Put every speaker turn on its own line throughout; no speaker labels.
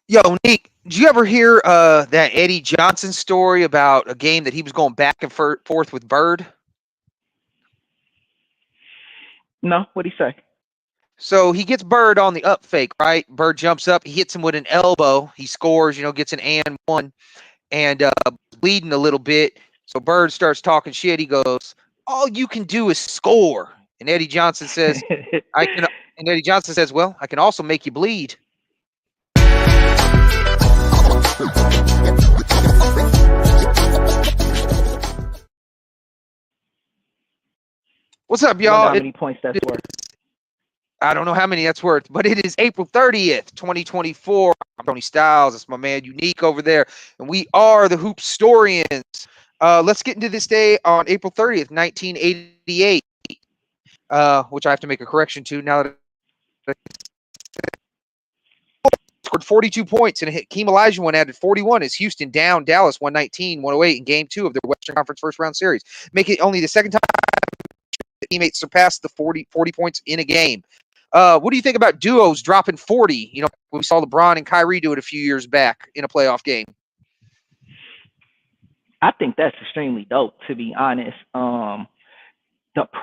Yo, Nick, did you ever hear that Eddie Johnson story about a game that he was going back and forth with Bird?
No, what'd he say?
So he gets Bird on the up fake, right? Bird jumps up, he hits him with an elbow, he scores, gets an and one, and bleeding a little bit. So Bird starts talking shit. He goes, "All you can do is score." And Eddie Johnson says, "I can." And Eddie Johnson says, "Well, I can also make you bleed." What's up,
I wonder
y'all?
how many points that's worth.
I don't know how many that's worth, but it is April 30th, 2024. I'm Tony Styles. That's my man Unique over there. And we are the HoopStorians. Let's get into this day on April 30th, 1988, which I have to make a correction to now that I scored 42 points and Hakeem Olajuwon added 41 as Houston down Dallas 119-108 in Game 2 of their Western Conference first round series, making it only the second time teammates surpassed the 40 points in a game. What do you think about duos dropping 40? We saw LeBron and Kyrie do it a few years back in a playoff game.
I think that's extremely dope, to be honest. The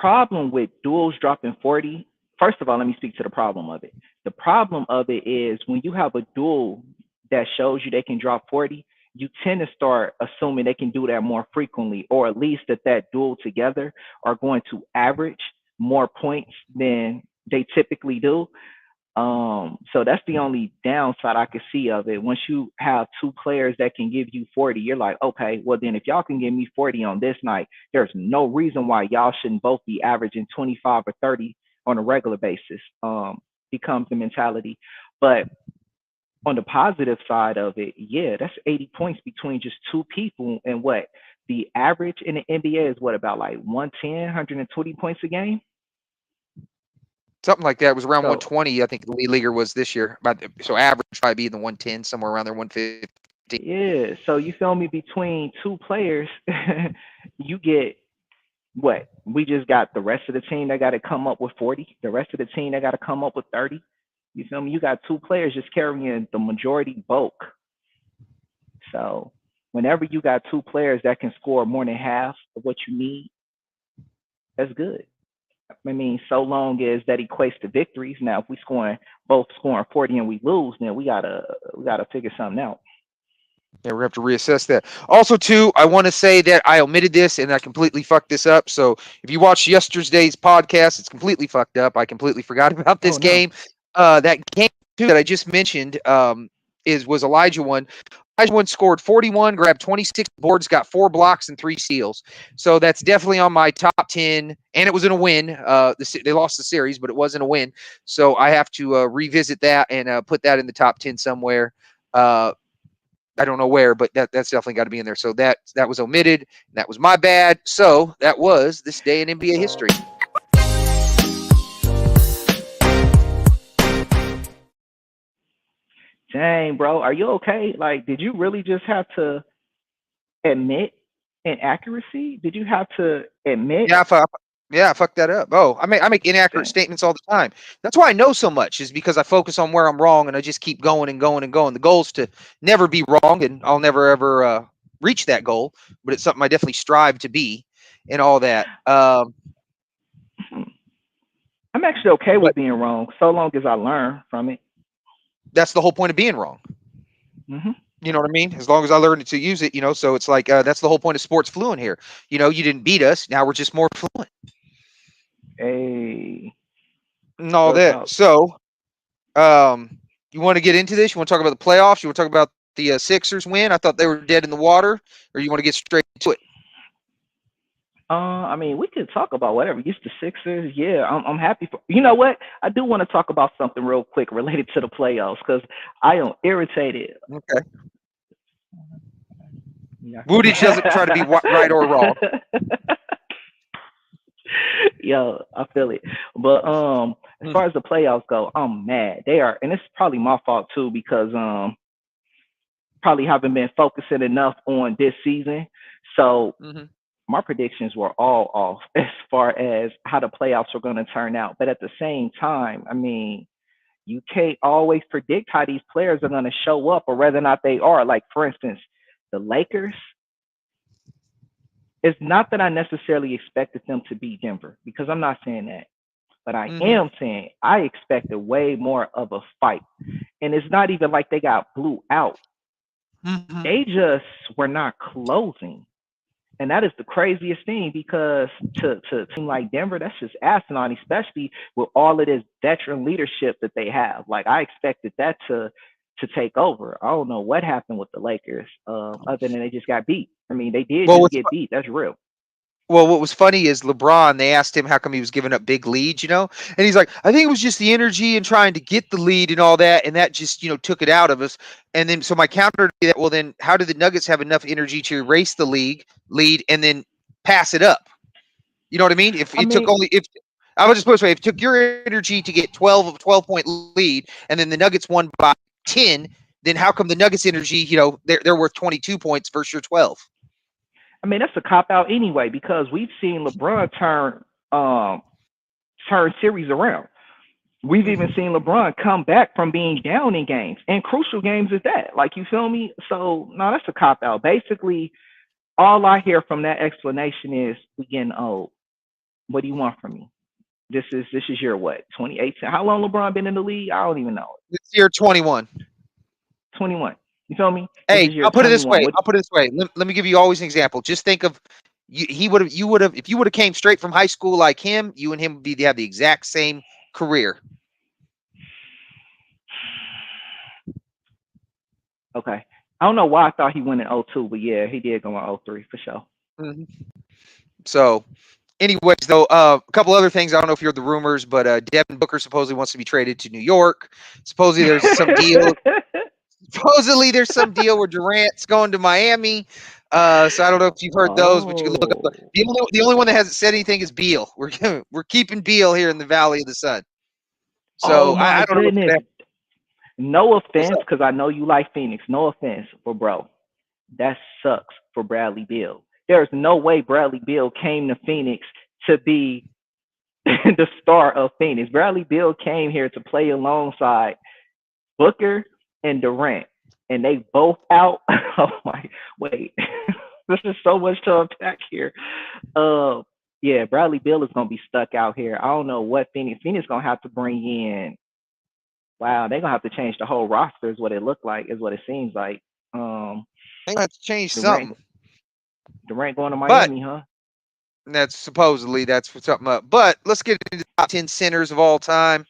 problem with duels dropping 40, first of all, let me speak to the problem of it. The problem of it is when you have a duel that shows you they can drop 40, you tend to start assuming they can do that more frequently, or at least that duel together are going to average more points than they typically do. So that's the only downside I could see of it. Once you have two players that can give you 40, you're like, okay, well then if y'all can give me 40 on this night, there's no reason why y'all shouldn't both be averaging 25 or 30 on a regular basis. Becomes the mentality. But on the positive side of it, yeah, that's 80 points between just two people. And what the average in the NBA is what, about like 110, 120 points a game?
Something like that. It was around
So
120. I think the lead leaguer was this year. So average probably be in the 110, somewhere around there, 150.
yeah, so you feel me? Between two players, you get what? We just got the rest of the team that got to come up with 40. The rest of the team that got to come up with 30. You feel me? You got two players just carrying the majority bulk. So whenever you got two players that can score more than half of what you need, that's good. I mean, so long as that equates to victories. Now, if we both scoring 40 and we lose, then we gotta figure something out.
Yeah, we're gonna have to reassess that. Also, too, I want to say that I omitted this and I completely fucked this up. So if you watched yesterday's podcast, it's completely fucked up. I completely forgot about
Oh
this
no.
game. That game too that I just mentioned was Elijah one. Elijah one scored 41, grabbed 26 boards, got 4 blocks and 3 steals. So that's definitely on my top 10. And it was in a win. They lost the series, but it wasn't a win. So I have to revisit that and put that in the top 10 somewhere. I don't know where, but that's definitely got to be in there. So that was omitted. That was my bad. So that was this day in NBA history.
Dang, bro, are you okay? Like, did you really just have to admit inaccuracy? Did you have to admit?
Yeah, I fucked that up. Oh, I make inaccurate
Dang.
statements all the time. That's why I know so much is because I focus on where I'm wrong and I just keep going and going and going. The goal is to never be wrong, and I'll never ever reach that goal. But it's something I definitely strive to be, and all that.
Hmm. I'm actually okay
But
with being wrong, so long as I learn from it.
that's the whole point of being wrong.
Hmm.
You know what I mean? As long as I learn to use it, so it's like that's the whole point of sports fluent here. You didn't beat us. Now we're just more fluent
Hey,
and all
real
that.
talk.
So, you want to get into this? You want to talk about the playoffs? You want to talk about the Sixers win? I thought they were dead in the water, or you want to get straight to it?
I mean, we could talk about whatever. Used to Sixers, yeah. I'm happy for. You know what? I do want to talk about something real quick related to the playoffs because I am irritated.
Okay.
Yeah.
Woodage doesn't try to be right or wrong.
Yo, I feel it. But as
Mm-hmm.
far as the playoffs go, I'm mad. They are, and it's probably my fault too because probably haven't been focusing enough on this season. So
Mm-hmm.
my predictions were all off as far as how the playoffs were going to turn out. But at the same time, I mean, You can't always predict how these players are going to show up or whether or not they are. Like, for instance, the Lakers, it's not that I necessarily expected them to beat Denver because I'm not saying that. But I
Mm-hmm.
am saying I expected way more of a fight. And it's not even like they got blew out.
Mm-hmm.
They just were not closing. And that is the craziest thing because to a team like Denver, that's just asinine, especially with all of this veteran leadership that they have. Like I expected that to take over. I don't know what happened with the Lakers, other than they just got beat. I mean, they did
Well,
just
what's
get beat. That's real.
Well, what was funny is LeBron, they asked him how come he was giving up big leads, And he's like, I think it was just the energy and trying to get the lead and all that, and that just, took it out of us. And then so my counter to that, well, then how did the Nuggets have enough energy to erase the lead and then pass it up? You know what I mean? If
I
it took
mean,
only if I was just supposed to say, if it took your energy to get 12-point lead and then the Nuggets won by 10, then how come the Nuggets energy, they're worth 22 points versus your 12?
that's a cop out anyway because we've seen LeBron turn series around. We've even
Mm-hmm.
seen LeBron come back from being down in games and crucial games at that. Like, you feel me? So no, that's a cop out. Basically, all I hear from that explanation is we getting old. What do you want from me? This is your what? 2018. How long LeBron been in the league? I don't even know.
This year 21.
21. You feel me? This
Hey,
is year
I'll put it this
21.
way.
What?
I'll put it this way. Let me give you always an example. Just think of you would have if you would have came straight from high school like him, you and him would have the exact same career.
Okay. I don't know why I thought he went in 02, but yeah, he did go in 03 for sure.
Mm-hmm. So, anyways, though, a couple other things. I don't know if you heard the rumors, but Devin Booker supposedly wants to be traded to New York. Supposedly there's some deal. Supposedly there's some deal where Durant's going to Miami. So I don't know if you've heard those, but you can look up.
Oh.
The only one that hasn't said anything is Beal. We're keeping Beal here in the Valley of the Sun.
Oh
So
my
I don't know what's
goodness.
gonna happen.
No
What's
offense,
up?
because I know you like Phoenix. No offense, but bro, that sucks for Bradley Beal. There's no way Bradley Beal came to Phoenix to be the star of Phoenix. Bradley Beal came here to play alongside Booker and Durant, and they both out. Oh my, wait, this is so much to unpack here. Uh, yeah, Bradley Beal is gonna be stuck out here. I don't know what Phoenix gonna have to bring in. Wow, they're gonna have to change the whole roster. Is what it looked like. Is what it seems like. Um,
They have to change
Durant,
something,
Durant going to
but
Miami, huh?
that's what's something up. But let's get into the top 10 centers of all time.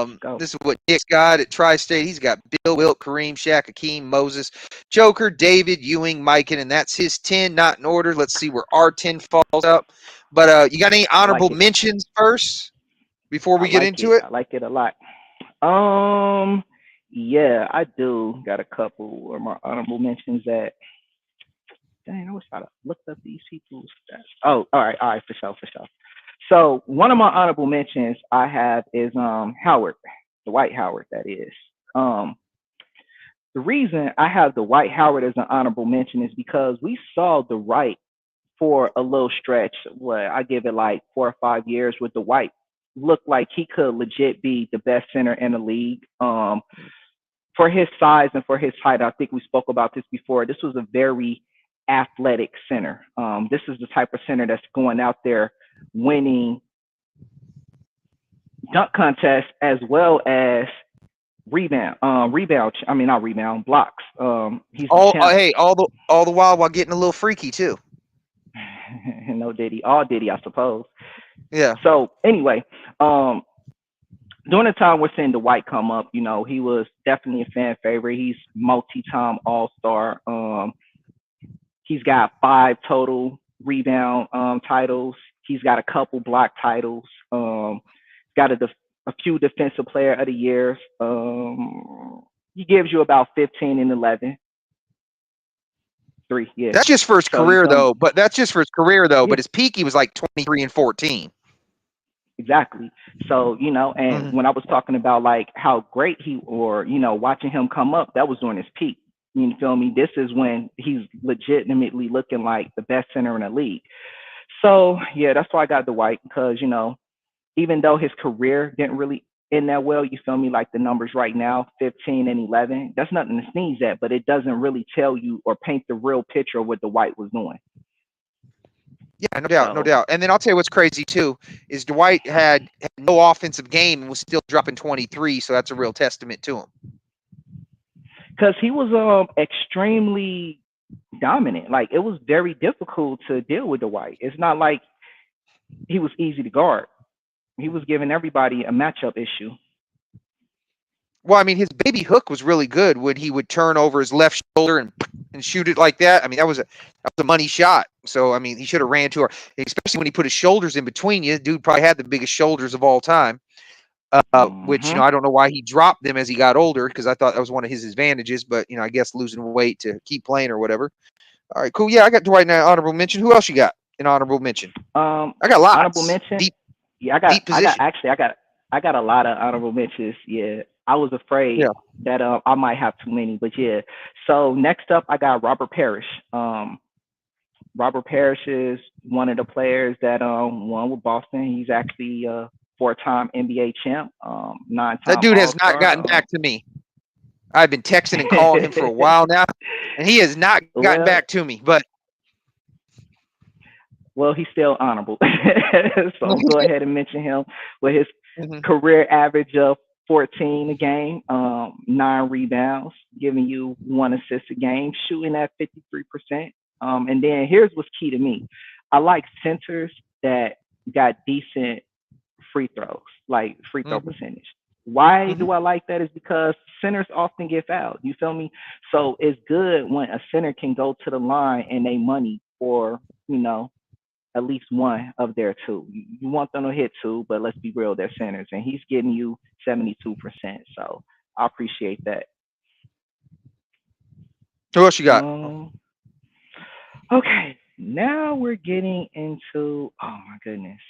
Let's go.
This is what Dick's got at Tri-State. He's got Bill, Wilt, Kareem, Shaq, Hakeem, Moses, Joker, David, Ewing, Mikan, and that's his 10, not in order. Let's see where our 10 falls up. But you got any
I like
honorable
it.
mentions first before
I
we get
like
into
it.
it?
I like it a lot. Um, yeah, I do got a couple of my honorable mentions that. Dang, I was trying to look up these people's stats. Oh, all right, for sure. So one of my honorable mentions I have is Howard, Dwight Howard, that is. Um, the reason I have Dwight Howard as an honorable mention is because we saw Dwight for a little stretch. What I give it like 4 or 5 years with Dwight. Looked like he could legit be the best center in the league. For his size and for his height, I think we spoke about this before. This was a very athletic center. This is the type of center that's going out there winning dunk contests as well as not rebound, blocks. He's the
All
champ.
hey, all the while getting a little freaky too.
No Diddy, all Diddy, I suppose.
Yeah.
So anyway, during the time we're seeing Dwight come up, he was definitely a fan favorite. He's multi-time All-Star. He's got 5 total rebound titles. He's got a couple block titles. Got a few defensive player of the years. He gives you about 15 and 11. 3, yeah.
That's just for his
So you
career
feel me?
though. But that's just for his career though.
Yeah,
But his peak he was like 23 and 14.
exactly. So, and
Mm-hmm.
when I was talking about like how great watching him come up, that was during his peak. You feel me? This is when he's legitimately looking like the best center in the league. So yeah, that's why I got Dwight because even though his career didn't really in that well. You feel me? Like the numbers right now, 15 and 11. That's nothing to sneeze at, but it doesn't really tell you or paint the real picture of what Dwight was doing.
Yeah, no doubt, no
So,
doubt. And then I'll tell you what's crazy too is Dwight had no offensive game and was still dropping 23, so that's a real testament to him.
because he was extremely dominant. Like it was very difficult to deal with Dwight. It's not like he was easy to guard. He was giving everybody a matchup issue.
Well, I mean, his baby hook was really good when he would turn over his left shoulder and shoot it like that. I mean, that was a money shot. So, I mean, he should have ran to her, especially when he put his shoulders in between you. Dude probably had the biggest shoulders of all time, which,
Mm-hmm.
I don't know why he dropped them as he got older because I thought that was one of his advantages. But, I guess losing weight to keep playing or whatever. All right, cool. Yeah, I got Dwight now honorable mention. Who else you got in honorable mention? I got
Honorable
lots.
mention.
Deep,
Yeah,
deep position.
I got a lot of honorable mentions. Yeah, I was afraid
Yeah.
that I might have too many, but yeah. So next up, I got Robert Parrish. Robert Parrish is one of the players that won with Boston. He's actually a four-time NBA champ,
That
nine-time
dude has not gotten
All-Star.
back to me. I've been texting and calling him for a while now, and he has not gotten
well,
back to me. But
well, he's still honorable. So I'll go ahead and mention him with his
Mhm.
career average of 14 a game, 9 rebounds, giving you 1 assist a game, shooting at 53%. And then here's what's key to me. I like centers that got decent free throws, like free throw
Mhm.
percentage. Why
Mhm.
do I like that? Is because centers often get fouled. You feel me? So it's good when a center can go to the line and they money for, at least one of their two. You want them to hit two, but let's be real, they're centers. And he's getting you 72%. So I appreciate that.
Who else you got?
Um, okay. Now we're getting into, oh my goodness.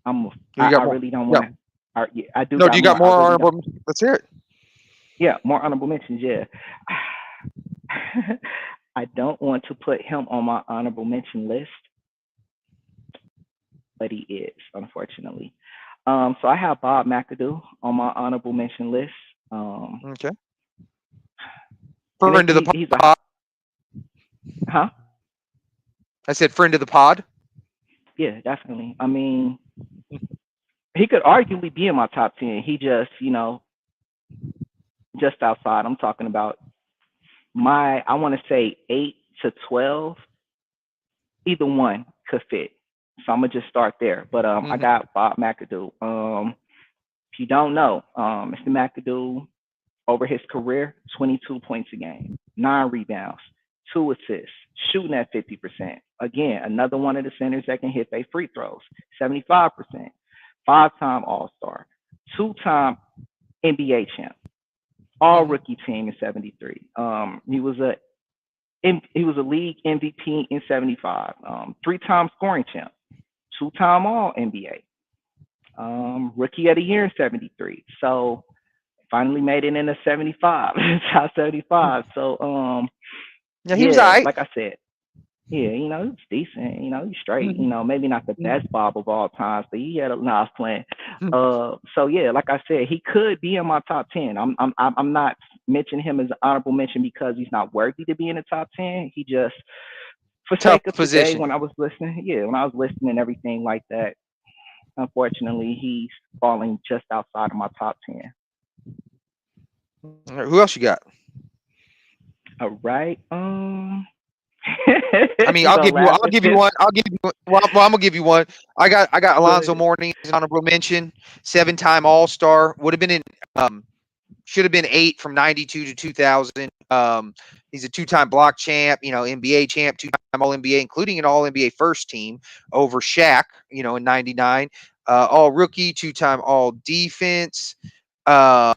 Who you got
I
more?
really don't
Yeah.
want to. I do
No, do
got
you got
more. I
more
really don't.
honorable? Let's hear it.
Yeah, more honorable mentions. Yeah. I don't want to put him on my honorable mention list, but he is, unfortunately. So I have Bob McAdoo on my honorable mention list.
Okay.
And
Friend of the
he's
pod.
huh?
I said friend of the pod.
Yeah, definitely. I mean, he could arguably be in my top 10. He just, just outside. I'm talking about I want to say 8 to 12. Either one could fit. So I'm gonna just start there. But I
Mhm.
got Bob McAdoo. If you don't know, Mr. McAdoo over his career, 22 points a game, 9 rebounds, 2 assists, shooting at 50%. Again, another one of the centers that can hit their free throws, 75%. 5-time All-Star, 2-time NBA champ, all
Mhm.
rookie team in '73. He was a league MVP in '75. 3-time scoring champ, 2-time All NBA, rookie of the year in '73. So finally made it in the 75, top 75. So
Yeah, he was all
yeah,
right.
like I said, yeah, it's decent. He's straight.
Mhm.
Maybe not the
Mhm.
best Bob of all times, but he had a nice playing.
Mhm.
So yeah, like I said, he could be in my top 10. I'm not mentioning him as an honorable mention because he's not worthy to be in the top 10. He just, for
Tough
sake of today,
position.
when I was listening, and everything like that, unfortunately, he's falling just outside of my top 10.
All right, who else you got?
All right.
I mean,
You
I'll
gonna
give you.
laugh
I'll
at
give you
this?
one. I'll give you. Well, I'm gonna give you one. I got Alonzo
But
Mourning as an honorable mention. 7-time All Star. Would have been in. Should have been 8 from 92 to 2000. He's a 2-time block champ. NBA champ, 2-time All NBA, including an All NBA first team over Shaq. In '99. All rookie, 2-time All defense. Um,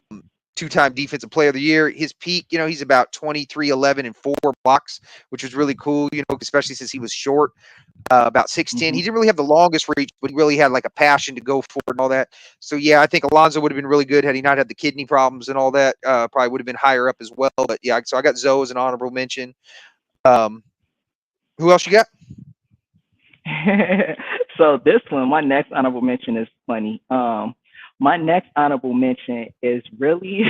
2-time defensive player of the year. His peak, he's about 23, 11, and 4 blocks, which was really cool, especially since he was short, about 6'10". He
mhm.
didn't really have the longest reach, but he really had like a passion to go forward and all that. So yeah, I think Alonzo would have been really good had he not had the kidney problems and all that. Probably would have been higher up as well. But yeah, so I got Zoe as an honorable mention. Um, who else you got?
So this one, my next honorable mention is funny. My next honorable mention is really,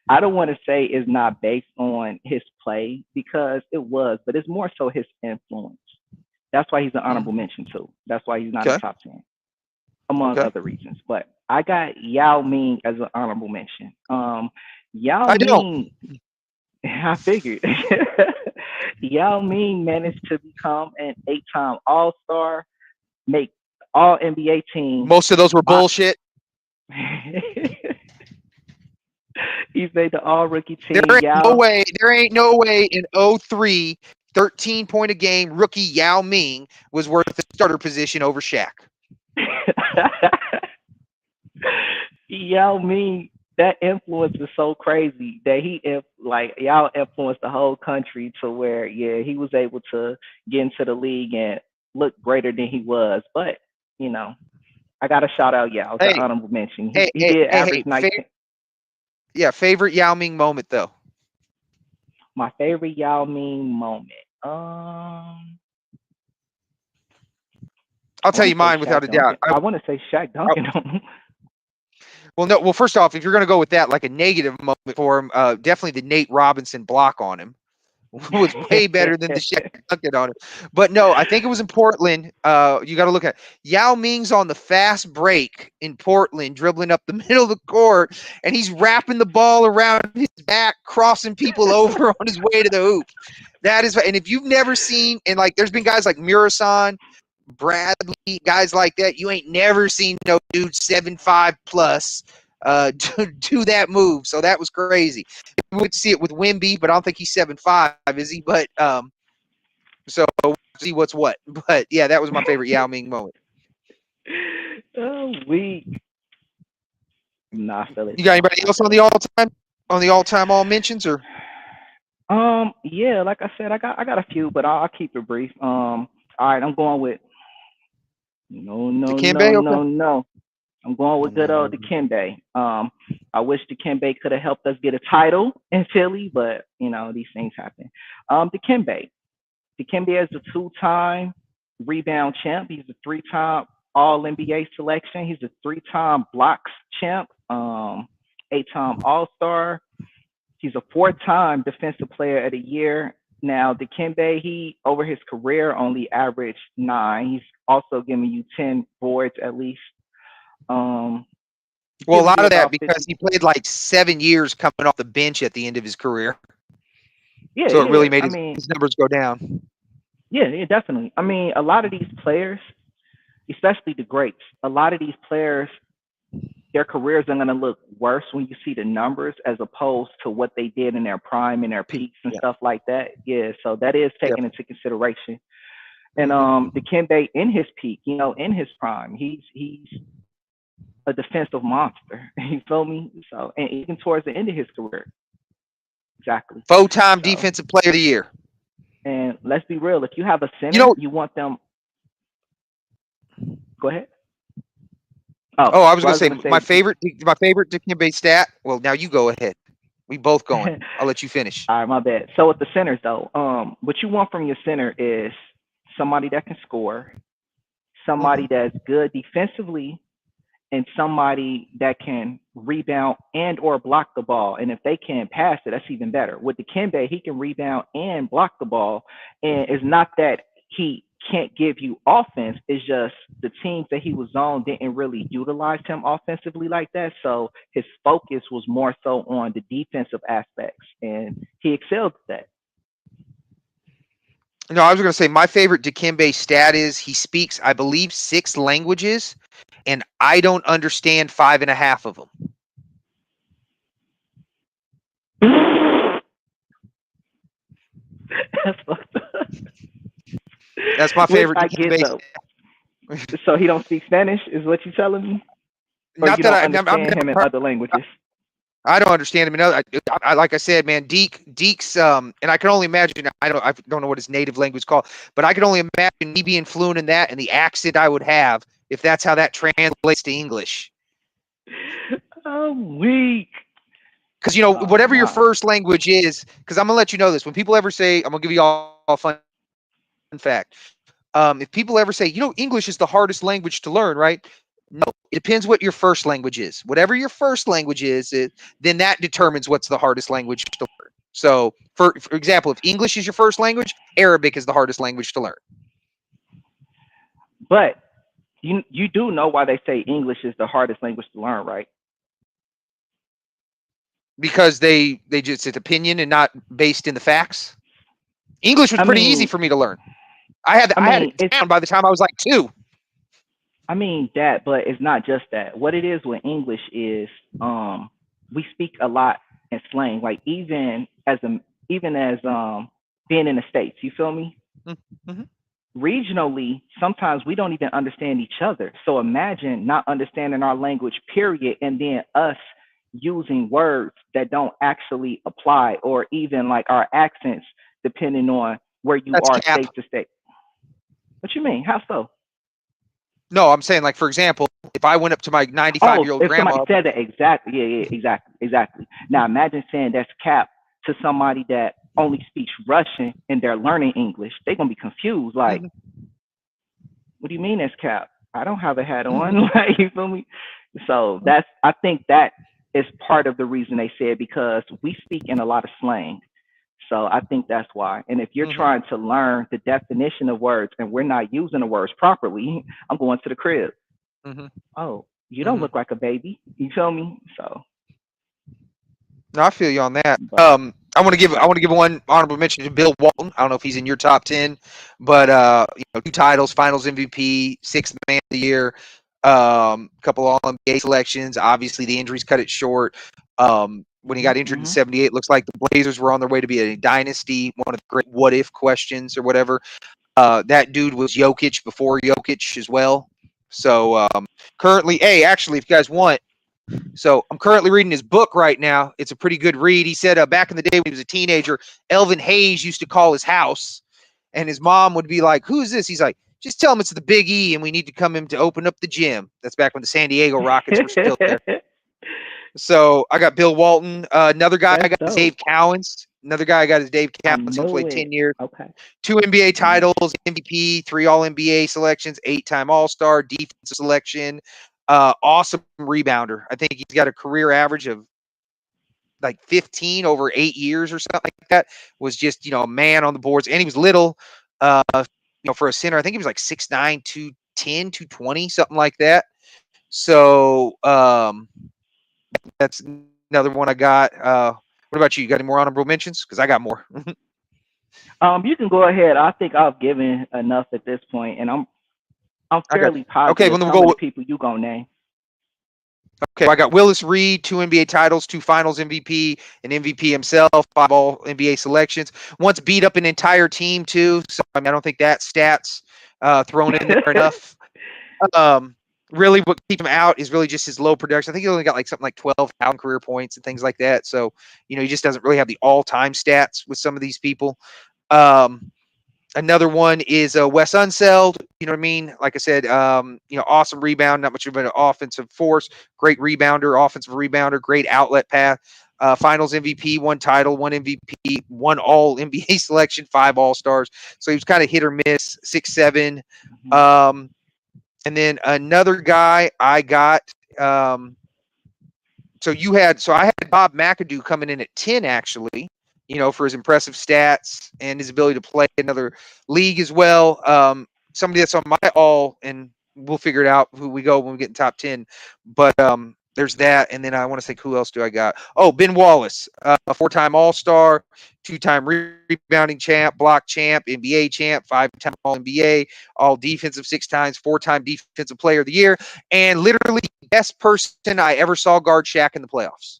I don't want to say is not based on his play because it was, but it's more so his influence. That's why he's an honorable mention too. That's why he's not in
Okay.
top 10, among
Okay.
other reasons. But I got Yao Ming as an honorable mention. Yao
I don't.
Ming, I figured. Yao Ming managed to become an 8-time All-Star, make all NBA team.
Most of those were bullshit.
He's made the all rookie
There
team.
ain't no way in 03, 13-point a game rookie Yao Ming was worth the starter position over Shaq.
Yao Ming, that influence is so crazy that Yao influenced the whole country to where he was able to get into the league and look greater than he was. But I gotta shout out Yao as an honorable mention. He did average 19.
Favorite Yao Ming moment though.
My favorite Yao Ming moment.
I'll tell you mine without a doubt.
I want to say Shaq dunking on him.
Well, first off, if you're going to go with that, like a negative moment for him, definitely the Nate Robinson block on him was way better than the Shaq dunking on him. But no, I think it was in Portland. You got to look at Yao Ming's on the fast break in Portland, dribbling up the middle of the court, and he's wrapping the ball around his back, crossing people over on his way to the hoop. That is, and if you've never seen, and like, there's been guys like Murasan, Bradley, guys like that, you ain't never seen no dude 7'5" plus do that move. So that was crazy. We went to see it with Wimby, but I don't think he's 7'5", is he? But so we'll see what's what. But yeah, that was my favorite Yao Ming moment.
Oh, weak. Nah, I feel it.
You got anybody else on the all-time all mentions or?
Yeah, like I said, I got a few, but I'll keep it brief. All right, I'm going with no. I'm going with good old Dikembe. I wish Dikembe could have helped us get a title in Philly, but these things happen. Dikembe is a 2-time rebound champ. He's a 3-time All NBA selection. He's a 3-time blocks champ. 8-time All Star. He's a 4-time Defensive Player of the Year. Now, Dikembe, he over his career only averaged 9. He's also giving you 10 boards at least.
Well, a lot of that because he played like 7 years coming off the bench at the end of his career.
Yeah,
so it really made his numbers go down.
Yeah, definitely. I mean, a lot of these players, especially the greats, a lot of these players, their careers are going to look worse when you see the numbers as opposed to what they did in their prime and their peaks and stuff like that. Yeah, so that is taken into consideration. And Dikembe in his peak, in his prime, he's a defensive monster. You feel me? So, and even towards the end of his career. Exactly.
4-time Defensive Player of the Year.
And let's be real, if you have a center, you want them. Go ahead.
Oh, I was going to say my favorite Dikembe stat. Well, now you go ahead. We both going. I'll let you finish.
All right, my bad. So with the centers though, what you want from your center is somebody that can score, somebody that's good defensively, and somebody that can rebound and or block the ball. And if they can pass it, that's even better. With Dikembe, he can rebound and block the ball. And it's not that he can't give you offense. It's just the teams that he was on didn't really utilize him offensively like that. So his focus was more so on the defensive aspects, and he excelled at that.
No, I was going to say my favorite Dikembe stat is he speaks, I believe, 6 languages, and I don't understand 5.5 of them.
That's fucked up.
That's my favorite Dikembe stat.
So he don't speak Spanish, is what you're telling me? Or
Not
you
that
don't understand him in other languages?
I don't understand him. I like I said, man, Deke's, and I can only imagine. I don't know what his native language is called, but I can only imagine me being fluent in that and the accent I would have if that's how that translates to English.
I'm weak.
Because whatever your first language is, because I'm gonna let you know this. When people ever say, I'm gonna give you all a fun fact. If people ever say, English is the hardest language to learn, right? No, It depends what your first language is. Whatever your first language is, then that determines what's the hardest language to learn. So, for example, if English is your first language, Arabic is the hardest language to learn.
But you do know why they say English is the hardest language to learn, right?
Because they just, it's opinion and not based in the facts. English was
I
pretty easy
mean,
for me to learn. I had it
it's
down by the time I was like 2.
I mean that, but it's not just that. What it is with English is we speak a lot in slang. Like even as being in the States, you feel me?
Mm-hmm.
Regionally, sometimes we don't even understand each other. So imagine not understanding our language, period, and then us using words that don't actually apply, or even like our accents, depending on where you
That's
are
cap.
state to state. What you mean? How so?
No, I'm saying, like, for example, if I went up to my 95-year-old
If somebody
grandma.
said that, exactly. Yeah, exactly. Now imagine saying that's cap to somebody that only speaks Russian and they're learning English. They're gonna be confused. Like, what do you mean that's cap? I don't have a hat on. Like, you feel me? So I think that is part of the reason they said, because we speak in a lot of slang. So I think that's why. And if you're trying to learn the definition of words and we're not using the words properly, I'm going to the crib. Oh, you don't look like a baby. You feel me? So
No, I feel you on that.
but
I want to give one honorable mention to Bill Walton. I don't know if he's in your top 10, but 2 titles, Finals MVP, 6th Man of the Year, couple All NBA selections. Obviously, the injuries cut it short. When he got injured in '78, looks like the Blazers were on their way to be a dynasty. One of the great what if questions or whatever. That dude was Jokic before Jokic as well. So currently, actually, if you guys want. So I'm currently reading his book right now. It's a pretty good read. He said back in the day when he was a teenager, Elvin Hayes used to call his house, and his mom would be like, "Who's this?" He's like, "Just tell him it's the Big E, and we need to come in to open up the gym." That's back when the San Diego Rockets were still there. So I got Bill Walton. Another guy I got is Dave Cowens. Another guy I got is Dave Cowens. He played 10 years.
Okay.
2 NBA titles, MVP, 3 All NBA selections, 8-time All Star, defensive selection. Awesome rebounder. I think he's got a career average of like 15 over 8 years or something like that. Was just, a man on the boards, and he was little. For a center, I think he was like 6'9", 210, 220, something like that. So that's another one I got. What about you? You got any more honorable mentions? Because I got more.
You can go ahead. I think I've given enough at this point, and I'm fairly
Okay,
positive
well, then
some
we'll
of
go.
the people you gonna name.
Okay, I got Willis Reed, 2 NBA titles, 2 Finals MVP, an MVP himself, 5 All NBA selections. Once beat up an entire team too, so I don't think that stats thrown in there enough. Really, what keeps him out is really just his low production. I think he only got like something like 12,000 career points and things like that. So he just doesn't really have the all-time stats with some of these people. Another one is Wes Unseld. You know what I mean? Like I said, awesome rebound, not much of an offensive force, great rebounder, offensive rebounder, great outlet path. Finals MVP, 1 title, 1 MVP, 1 All NBA selection, 5 All Stars. So he was kind of hit or miss, 6'7". And then another guy I got. So I had Bob McAdoo coming in at 10 actually. For his impressive stats and his ability to play another league as well. Somebody that's on my all, and we'll figure it out who we go when we get in top 10. But there's that, and then I want to think, who else do I got? Oh, Ben Wallace, a 4-time All-Star, 2-time rebounding champ, block champ, NBA champ, 5-time All-NBA, all defensive 6 times, 4-time defensive player of the year, and literally the best person I ever saw guard Shaq in the playoffs.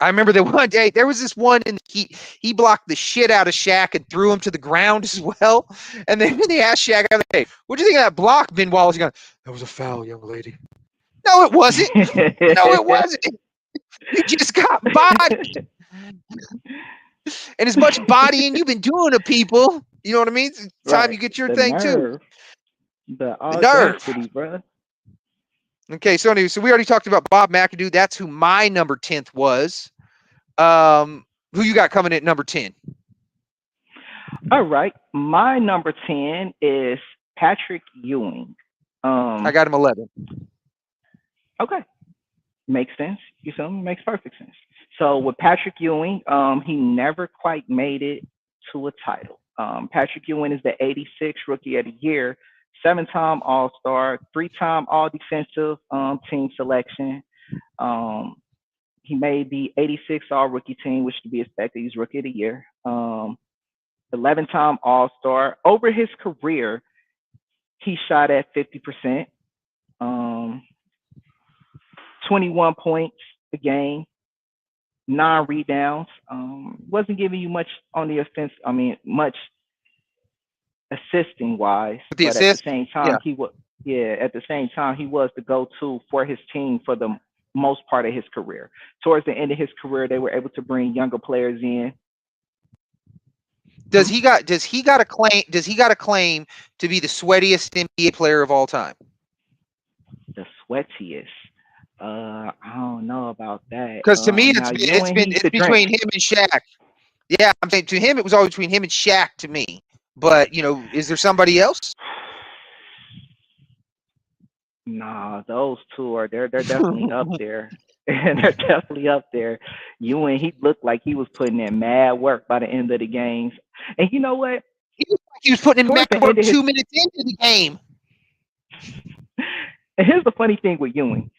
I remember that one day there was this one, and he blocked the shit out of Shaq and threw him to the ground as well. And then they asked Shaq, "Hey, what do you think of that block, Ben Wallace?" He goes, "That was a foul, young lady." No, it wasn't. No, it wasn't. You just got bodied. And as much bodying you've been doing to people, you know what I mean? It's time you get your thing too.
The
nerve.
audacity, bro.
Okay, so anyway, so we already talked about Bob McAdoo. That's who my number 10th was. Who you got coming at number 10?
All right. My number 10 is Patrick Ewing.
I
Um,
got him 11.
okay, makes sense. You feel me? Makes perfect sense. So with Patrick Ewing, he never quite made it to a title. Patrick Ewing is the '86 Rookie of the Year, seven-time All-Star, three-time All-Defensive Team selection. Um, he made the '86 All-Rookie team, which to be expected. He's Rookie of the Year. 11-time All-Star. Over his career, he shot at 50%, um, 21 points a game, 9 rebounds. Wasn't giving you much on the offense. I mean, much assisting wise,
With the
but at the
assist,
same
yeah.
time, he was At the same time, he was the go-to for his team for the most part of his career. Towards the end of his career, they were able to bring younger players in.
Does he got a claim? Does he got a claim to be the sweatiest NBA player of all time?
The sweatiest. I don't know about that.
Because to me,
Now Ewing, he used
it's
to drink.
between him and Shaq. Yeah, I'm saying to him it was always between him and Shaq to me. But is there somebody else?
Nah, those two are they're definitely up there. And they're definitely up there. Ewing, he looked like he was putting in mad work by the end of the games. And you know what?
He was putting in
Towards
mad
the
work
end of his
2 minutes into the game.
and here's the funny thing with Ewing.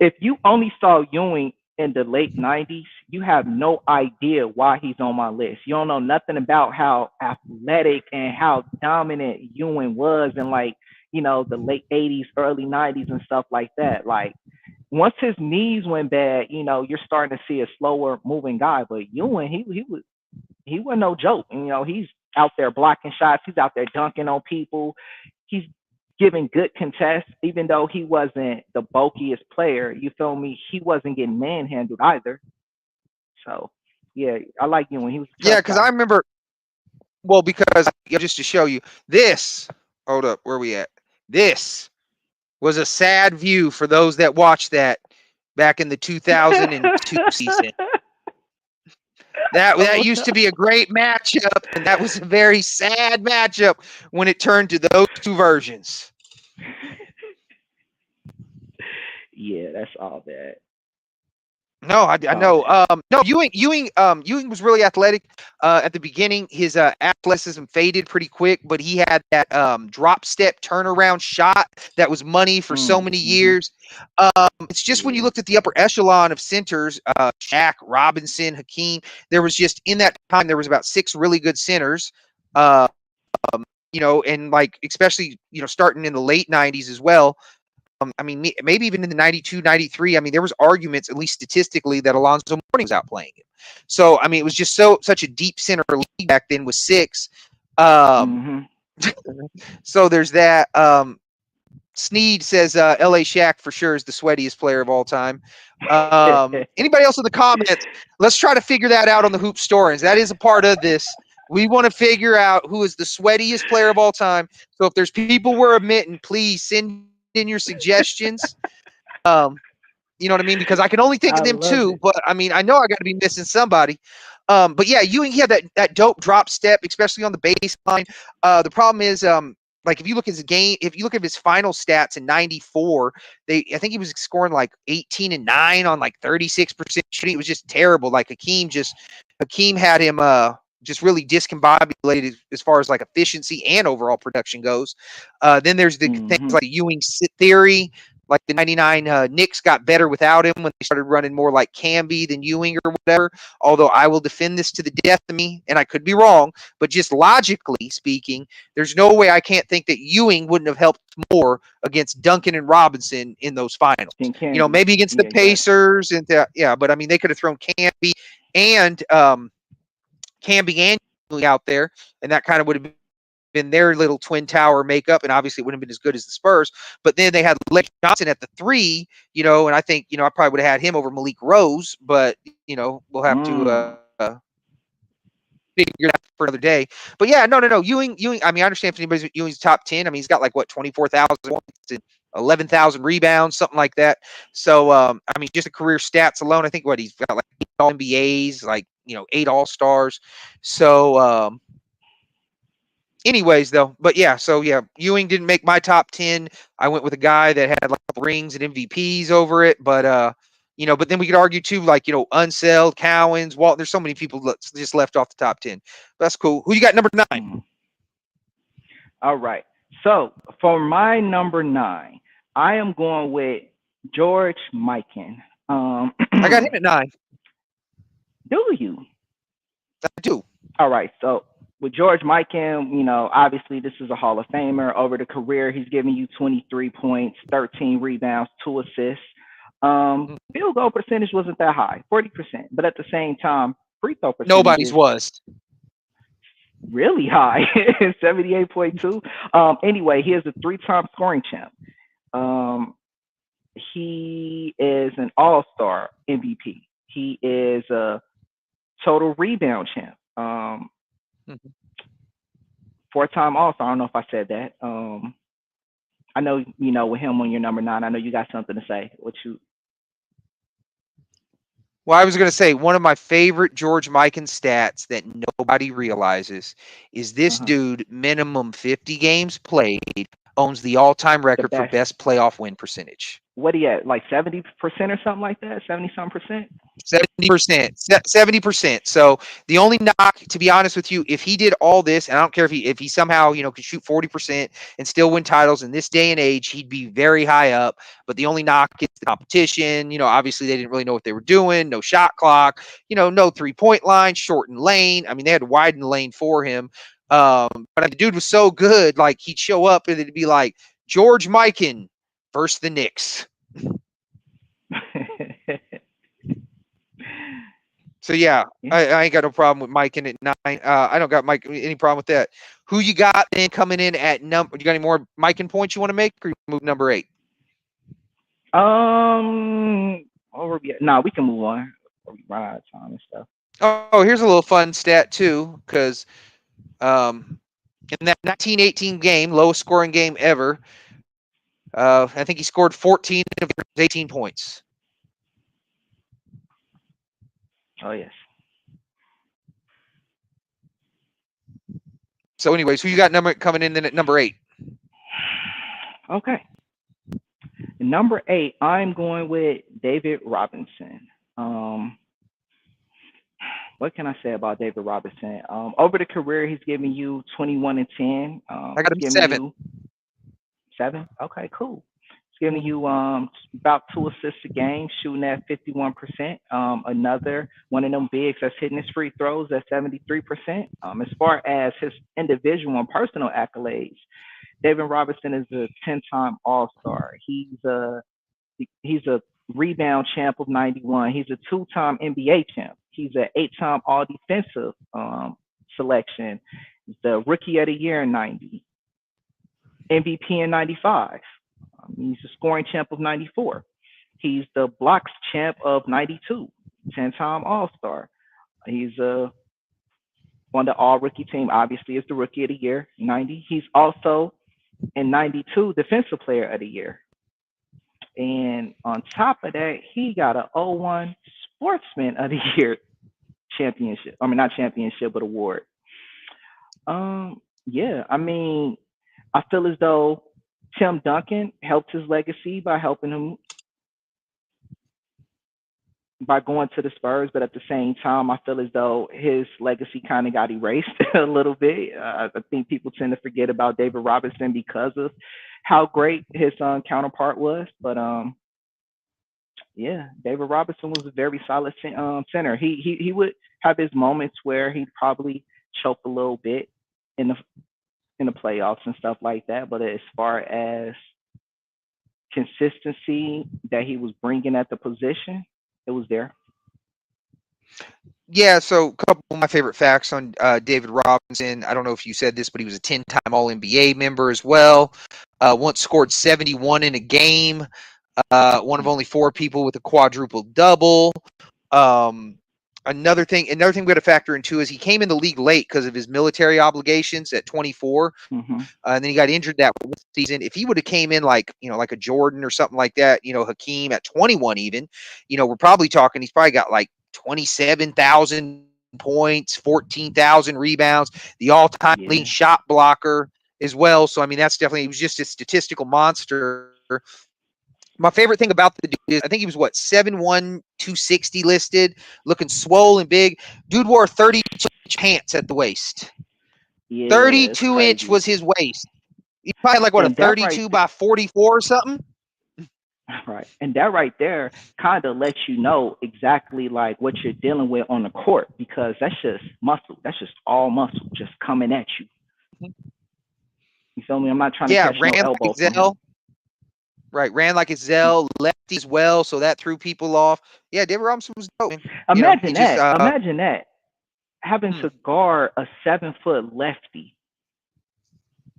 If you only saw Ewing in the late '90s, you have no idea why he's on my list. You don't know nothing about how athletic and how dominant Ewing was in the late '80s, early '90s, and stuff like that. Like once his knees went bad, you're starting to see a slower moving guy. But Ewing, he wasn't no joke. And, he's out there blocking shots. He's out there dunking on people. He's giving good contests, even though he wasn't the bulkiest player. You feel me? He wasn't getting manhandled either. So, yeah, I like Ewing. He was a
Yeah,
tough
because I
guy.
remember. Well, because just to show you this. Hold up, where are we at? This was a sad view for those that watched that back in the 2002 season. That
Oh,
used to be a great matchup, and that was a very sad matchup when it turned to those two versions.
yeah, that's all bad.
No, I
That's all
know.
bad.
No, Ewing was really athletic at the beginning. His athleticism faded pretty quick, but he had that drop step turnaround shot that was money for so many
Mm-hmm.
years. It's just when you
Yeah.
looked at the upper echelon of centers, Shaq, Robinson, Hakeem, there was just in that time there was about 6 really good centers. Uh, and like especially starting in the late '90s as well. I mean, maybe even in the 92, 93, I mean, there was arguments, at least statistically, that Alonzo Mourning was outplaying him. So, I mean, it was just such a deep center league back then with 6. Um,
Mm-hmm.
so there's that. Sneed says LA Shaq for sure is the sweatiest player of all time. Anybody else in the comments? Let's try to figure that out on the HoopStorians. That is a part of this. We want to figure out who is the sweatiest player of all time. So if there's people we're omitting, please send in your suggestions. You know what I mean? Because I can only think
I
of them
love
two,
it.
but I mean, I know I got to be missing somebody. But yeah, Ewing, he had that dope drop step, especially on the baseline. The problem is, like if you look at his game, if you look at his final stats in '94, I think he was scoring like 18 and 9 on like 36% shooting. It was just terrible. Like Hakeem had him just really discombobulated as far as like efficiency and overall production goes. Then there's the things
Mm-hmm.
like Ewing theory. Like the '99 Knicks got better without him when they started running more like Camby than Ewing or whatever. Although I will defend this to the death of me, and I could be wrong, but just logically speaking, there's no way I can't think that Ewing wouldn't have helped more against Duncan and Robinson in those finals.
Then Canby.
Maybe against the
Yeah, exactly.
Pacers yeah, but I mean they could have thrown and Camby and Ewing out there, and that kind of would have been their little twin tower makeup, and obviously it wouldn't have been as good as the Spurs. But then they had Lake Johnson at the 3, and I think I probably would have had him over Malik Rose, but we'll have to
Mm.
figure that out for another day. But yeah, no. Ewing. I mean, I understand if anybody's Ewing's top 10. I mean, he's got like what 24,000 points and 11,000 rebounds, something like that. So, I mean, just the career stats alone, I think he's got like 8 All NBAs, like 8 All Stars. So, anyways, though, but yeah, so yeah, Ewing didn't make my top 10. I went with a guy that had like rings and MVPs over it, but but then we could argue too, like Unseld, Cowens, Walt. There's so many people that just left off the top 10. That's cool. Who you got number 9?
Mm. All right. So for my number 9, I am going with George Mikan.
I got him at 9.
Do you?
I do.
All right. So with George Mikan, obviously this is a Hall of Famer. Over the career, he's giving you 23 points, 13 rebounds, 2 assists. Field goal percentage wasn't that high, 40%. But at the same time, free throw percentage
Nobody's was.
really high, 78.2. Anyway, he is a 3-time scoring champ. He is an all-star MVP. He is a total rebound champ. 4-time all-star. I don't know if I said that. I know with him on your number 9. I know you got something to say.
Well, I was going to say one of my favorite George Mikan stats that nobody realizes is this dude, minimum 50 games played, owns the all-time record for best playoff win percentage.
What do you at? Like 70% or something like that? 70-some percent?
70%. So the only knock, to be honest with you, if he did all this, and I don't care if he somehow could shoot 40% and still win titles in this day and age, he'd be very high up. But the only knock is the competition. Obviously they didn't really know what they were doing. No shot clock. No 3-point line, shortened lane. I mean, they had to widen the lane for him. But the dude was so good, like he'd show up and it'd be like George Mikan versus the Knicks. So yeah, I ain't got no problem with Mike at 9. I don't got Mike any problem with that. Who you got then coming in at number? You got any more Mike and points you want to make, or you move number 8?
No, we can move on. We run out of time and stuff.
Oh, here's a little fun stat too, because in that 1918 game, lowest scoring game ever, I think he scored 14 of 18 points.
Oh, yes.
So anyways, who you got coming in then at number 8?
Okay. Number 8, I'm going with David Robinson. What can I say about David Robinson? Over the career, he's giving you 21 and 10.
I got him 7.
7? Okay, cool. He's giving you about 2 assists a game, shooting at 51%. Another one of them bigs that's hitting his free throws at 73%. As far as his individual and personal accolades, David Robinson is a 10-time All-Star. He's a rebound champ of 91. He's a 2-time NBA champ. He's an 8-time All-Defensive selection. He's the Rookie of the Year in 90. MVP in 95. He's a scoring champ of 94. He's the blocks champ of 92. 10-time All-Star. He's on the All-Rookie team. Obviously, is the Rookie of the Year, 90. He's also in 92 Defensive Player of the Year. And on top of that, he got an 01 Sportsman of the Year championship. I mean, not championship, but award. Yeah, I mean, I feel as though Tim Duncan helped his legacy by helping him by going to the Spurs, but at the same time, I feel as though his legacy kind of got erased a little bit. I think people tend to forget about David Robinson because of how great his counterpart was. But yeah, David Robinson was a very solid center. He would have his moments where he'd probably choke a little bit in the playoffs and stuff like that. But as far as consistency that he was bringing at the position, it was there.
Yeah, so a couple of my favorite facts on David Robinson. I don't know if you said this, but he was a 10-time All-NBA member as well. Once scored 71 in a game. One of only 4 people with a quadruple double. Another thing we got to factor in too is he came in the league late because of his military obligations at 24, and then he got injured that one season. If he would have came in like a Jordan or something like that, Hakeem at 21 even, we're probably talking he's probably got like 27,000 points, 14,000 rebounds, the all-time leading
Yeah.
shot blocker as well. So I mean, that's definitely, he was just a statistical monster. My favorite thing about the dude is, I think he was what, 7'1", 260 listed, looking swole and big. Dude wore 32-inch pants at the waist.
Yeah, it's
32-inch
crazy.
was his waist. He probably had like what, a
And that right
32 by 44 or something.
right. And that right there kind of lets you know exactly like what you're dealing with on the court, because that's just muscle. That's just all muscle just coming at you. You feel me? I'm not trying to
Yeah,
catch no
ran like
elbow
a
from him.
Zell. Right, ran like a Zell, lefty as well, so that threw people off. Yeah, David Robinson was dope, man. You know, he
Imagine
just
that. Imagine that. Having
hmm.
to guard a 7-foot lefty.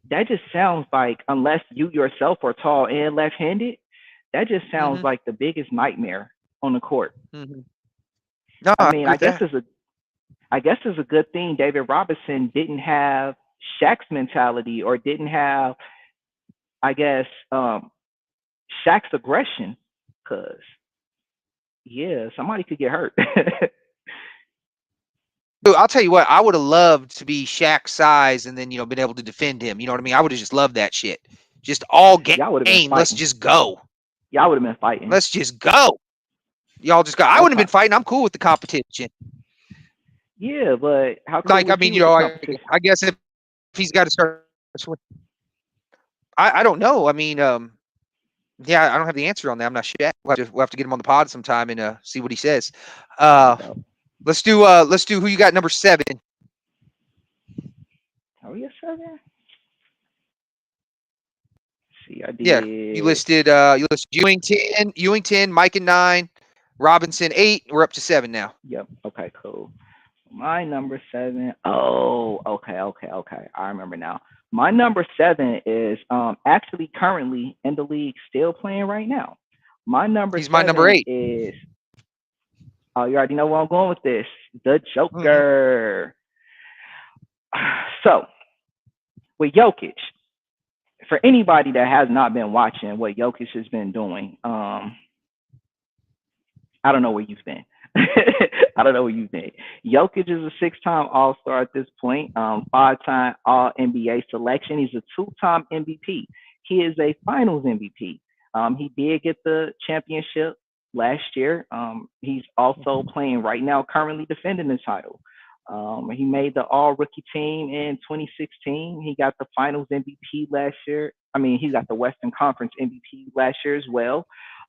That just sounds like, unless you yourself are tall and left-handed, that just sounds
Mm-hmm.
like the biggest nightmare on the court.
Mm-hmm. No,
I
I
mean,
agree with that.
I guess it's a good thing David Robinson didn't have Shaq's mentality, or didn't have, I guess, Shaq's aggression, because yeah, somebody could get hurt.
Dude, I'll tell you what, I would have loved to be Shaq's size and then, been able to defend him. You know what I mean? I would have just loved that shit. Just all game.
Y'all would have been
Let's
fighting.
just go.
Y'all would have been fighting.
Let's just go. Y'all just go. I
That's
wouldn't have
how.
been fighting. I'm cool with the competition.
Yeah, but how cool
Like, I
was
mean,
you with the competition?
I guess if he's got to start, I don't know. I mean, yeah, I don't have the answer on that. I'm not Shaq. We'll have to get him on the pod sometime and see what he says.
No
Uh,
doubt.
let's do who you got number 7.
Oh yes, sir. See, I
Yeah, you
did.
listed Ewing 10, Mike and 9, Robinson 8. We're up to 7 now.
Yep. Okay, cool. My number 7. Oh, okay. I remember now. My number 7 is actually currently in the league, still playing right now. My number
He's my number
7
8.
is, oh, you already know where I'm going with this, the
Mm-hmm.
Joker. So with Jokic, for anybody that has not been watching what Jokic has been doing, I don't know where you've been. I don't know where you've been. Jokic is a 6-time All-Star at this point, 5-time All-NBA selection. He's a 2-time MVP. He is a Finals MVP. He did get the championship last year. He's also playing right now, currently defending the title. He made the All-Rookie team in 2016. He got the Finals MVP last year. I mean, he got the Western Conference MVP last year as well.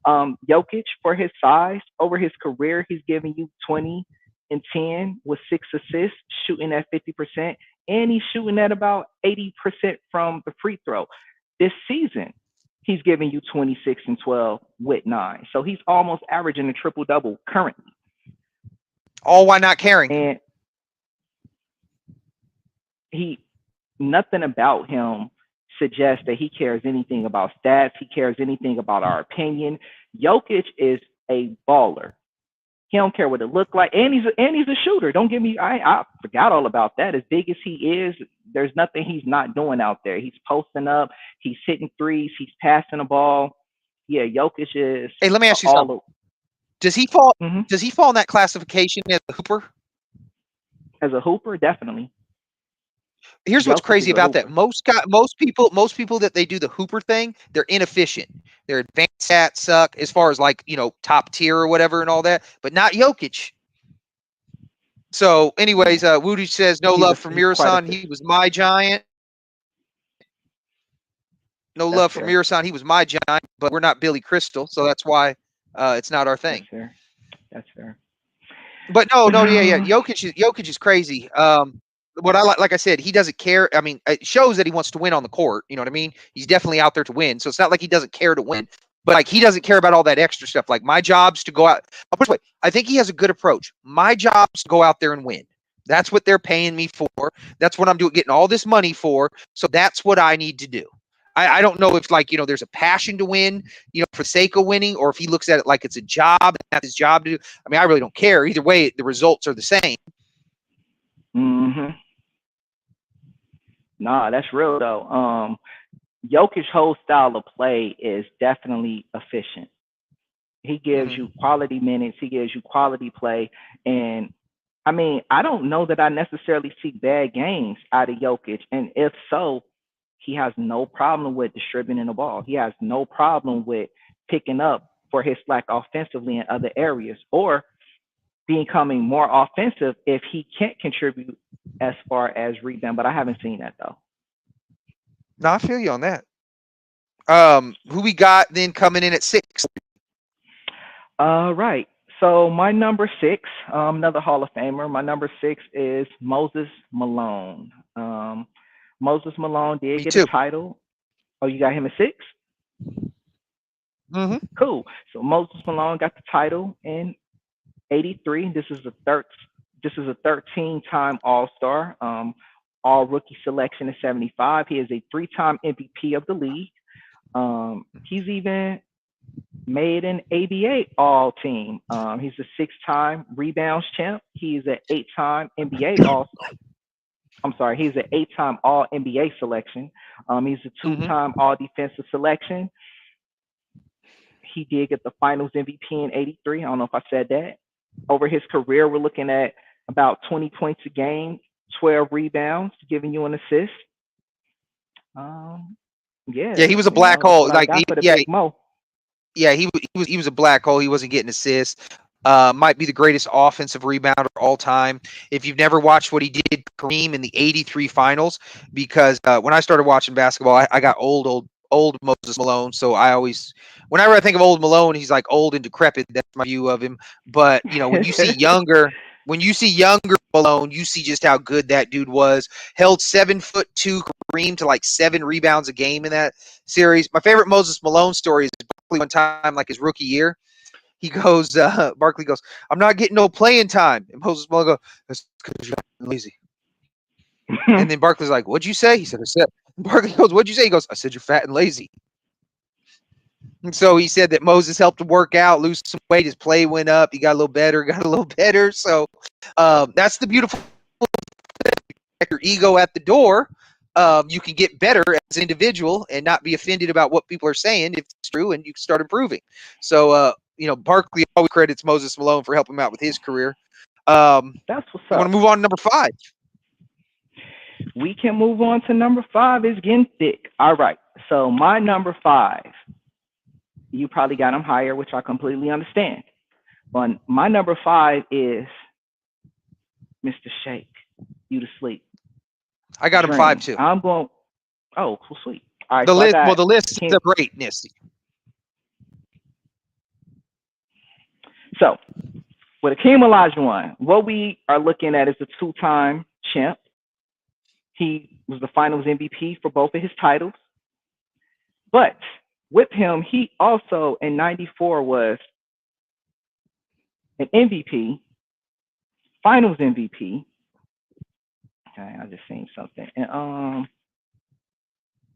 Jokic, for his size, over his career, he's giving you 20 and 10 with 6 assists, shooting at 50%, and he's shooting at about 80% from the free throw. This season, he's giving you 26 and 12 with 9. So he's almost averaging a triple-double currently.
All while not caring.
And nothing about him suggests that he cares anything about stats. He cares anything about our opinion. Jokic is a baller. He don't care what it looked like, and he's a shooter. Don't get me. I forgot all about that. As big as he is, there's nothing he's not doing out there. He's posting up. He's hitting threes. He's passing the ball. Yeah, Jokic is.
Hey, let me ask you something. Does he fall? Mm-hmm. Does he fall in that classification as a hooper?
As a hooper, definitely.
Here's what's crazy about that. Most people that they do the hooper thing, they're inefficient. Their advanced stats suck as far as like, top tier or whatever and all that, but not Jokic. So anyways, Woody says no love for Mirasan. He was my giant. No love for Mirasan. He was my giant, but we're not Billy Crystal, so that's why it's not our thing.
That's fair.
But no, yeah. Jokic is crazy. What I like I said, he doesn't care. I mean, it shows that he wants to win on the court. You know what I mean? He's definitely out there to win. So it's not like he doesn't care to win, but like he doesn't care about all that extra stuff. Like my job's to go out. I'll put it this way. I think he has a good approach. My job's to go out there and win. That's what they're paying me for. That's what I'm getting all this money for. So that's what I need to do. I don't know if there's a passion to win, for the sake of winning, or if he looks at it like it's a job, that's his job to do. I mean, I really don't care. Either way, the results are the same.
Mm-hmm. Nah, that's real though. Jokic's whole style of play is definitely efficient. He gives you quality minutes. He gives you quality play. And I mean, I don't know that I necessarily see bad games out of Jokic. And if so, he has no problem with distributing the ball. He has no problem with picking up for his slack offensively in other areas or becoming more offensive if he can't contribute as far as rebound. But I haven't seen that though.
No, I feel you on that. Who we got then coming in at 6?
Right. So my number 6, another Hall of Famer. My number 6 is Moses Malone. Moses Malone did
Me
get a
too.
title. Oh, you got him at 6?
Mm-hmm.
Cool. So Moses Malone got the title in '83. This is a 13-time All-Star. All rookie selection in '75. He is a 3-time MVP of the league. He's even made an ABA All Team. He's a 6-time rebounds champ. He's an 8-time NBA All. I'm sorry, he's an 8-time All NBA selection. He's a 2-time All Defensive selection. He did get the Finals MVP in '83. I don't know if I said that. Over his career, we're looking at about 20 points a game, 12 rebounds, giving you an assist.
Yeah, he was a black
that's
hole.
what I
Like,
got for the
yeah,
Big Mo.
yeah, he was a black hole. He wasn't getting assists. Might be the greatest offensive rebounder of all time. If you've never watched what he did, Kareem in the '83 finals, because when I started watching basketball, I got old Moses Malone. So I always, whenever I think of old Malone, he's like old and decrepit. That's my view of him. But when you see younger Malone, you see just how good that dude was. Held 7'2" Kareem to like 7 rebounds a game in that series. My favorite Moses Malone story is one time, like his rookie year. He goes, Barkley goes, "I'm not getting no playing time." And Moses Malone goes, "That's because you're lazy." And then Barkley's like, "What'd you say?" He said, "I said." Barkley goes, "What'd you say?" He goes, "I said you're fat and lazy." And so he said that Moses helped him work out, lose some weight. His play went up. He got a little better. So that's the beautiful thing. Your ego at the door. You can get better as an individual and not be offended about what people are saying if it's true, and you can start improving. So, Barkley always credits Moses Malone for helping him out with his career.
That's what's
You want
up.
to move on to number 5?
We can move on to number 5. It's getting thick. All right. So my number 5, you probably got him higher, which I completely understand. But my number 5 is Mr. Shake. You to sleep.
I got him 5 too.
I'm going. Oh, well, sweet. All right.
The
So
list,
I got
the list is of greatness.
So with Hakeem Olajuwon, what we are looking at is a 2-time champ. He was the Finals MVP for both of his titles. But with him, he also in '94 was an MVP, Finals MVP. Okay, I just seen something. And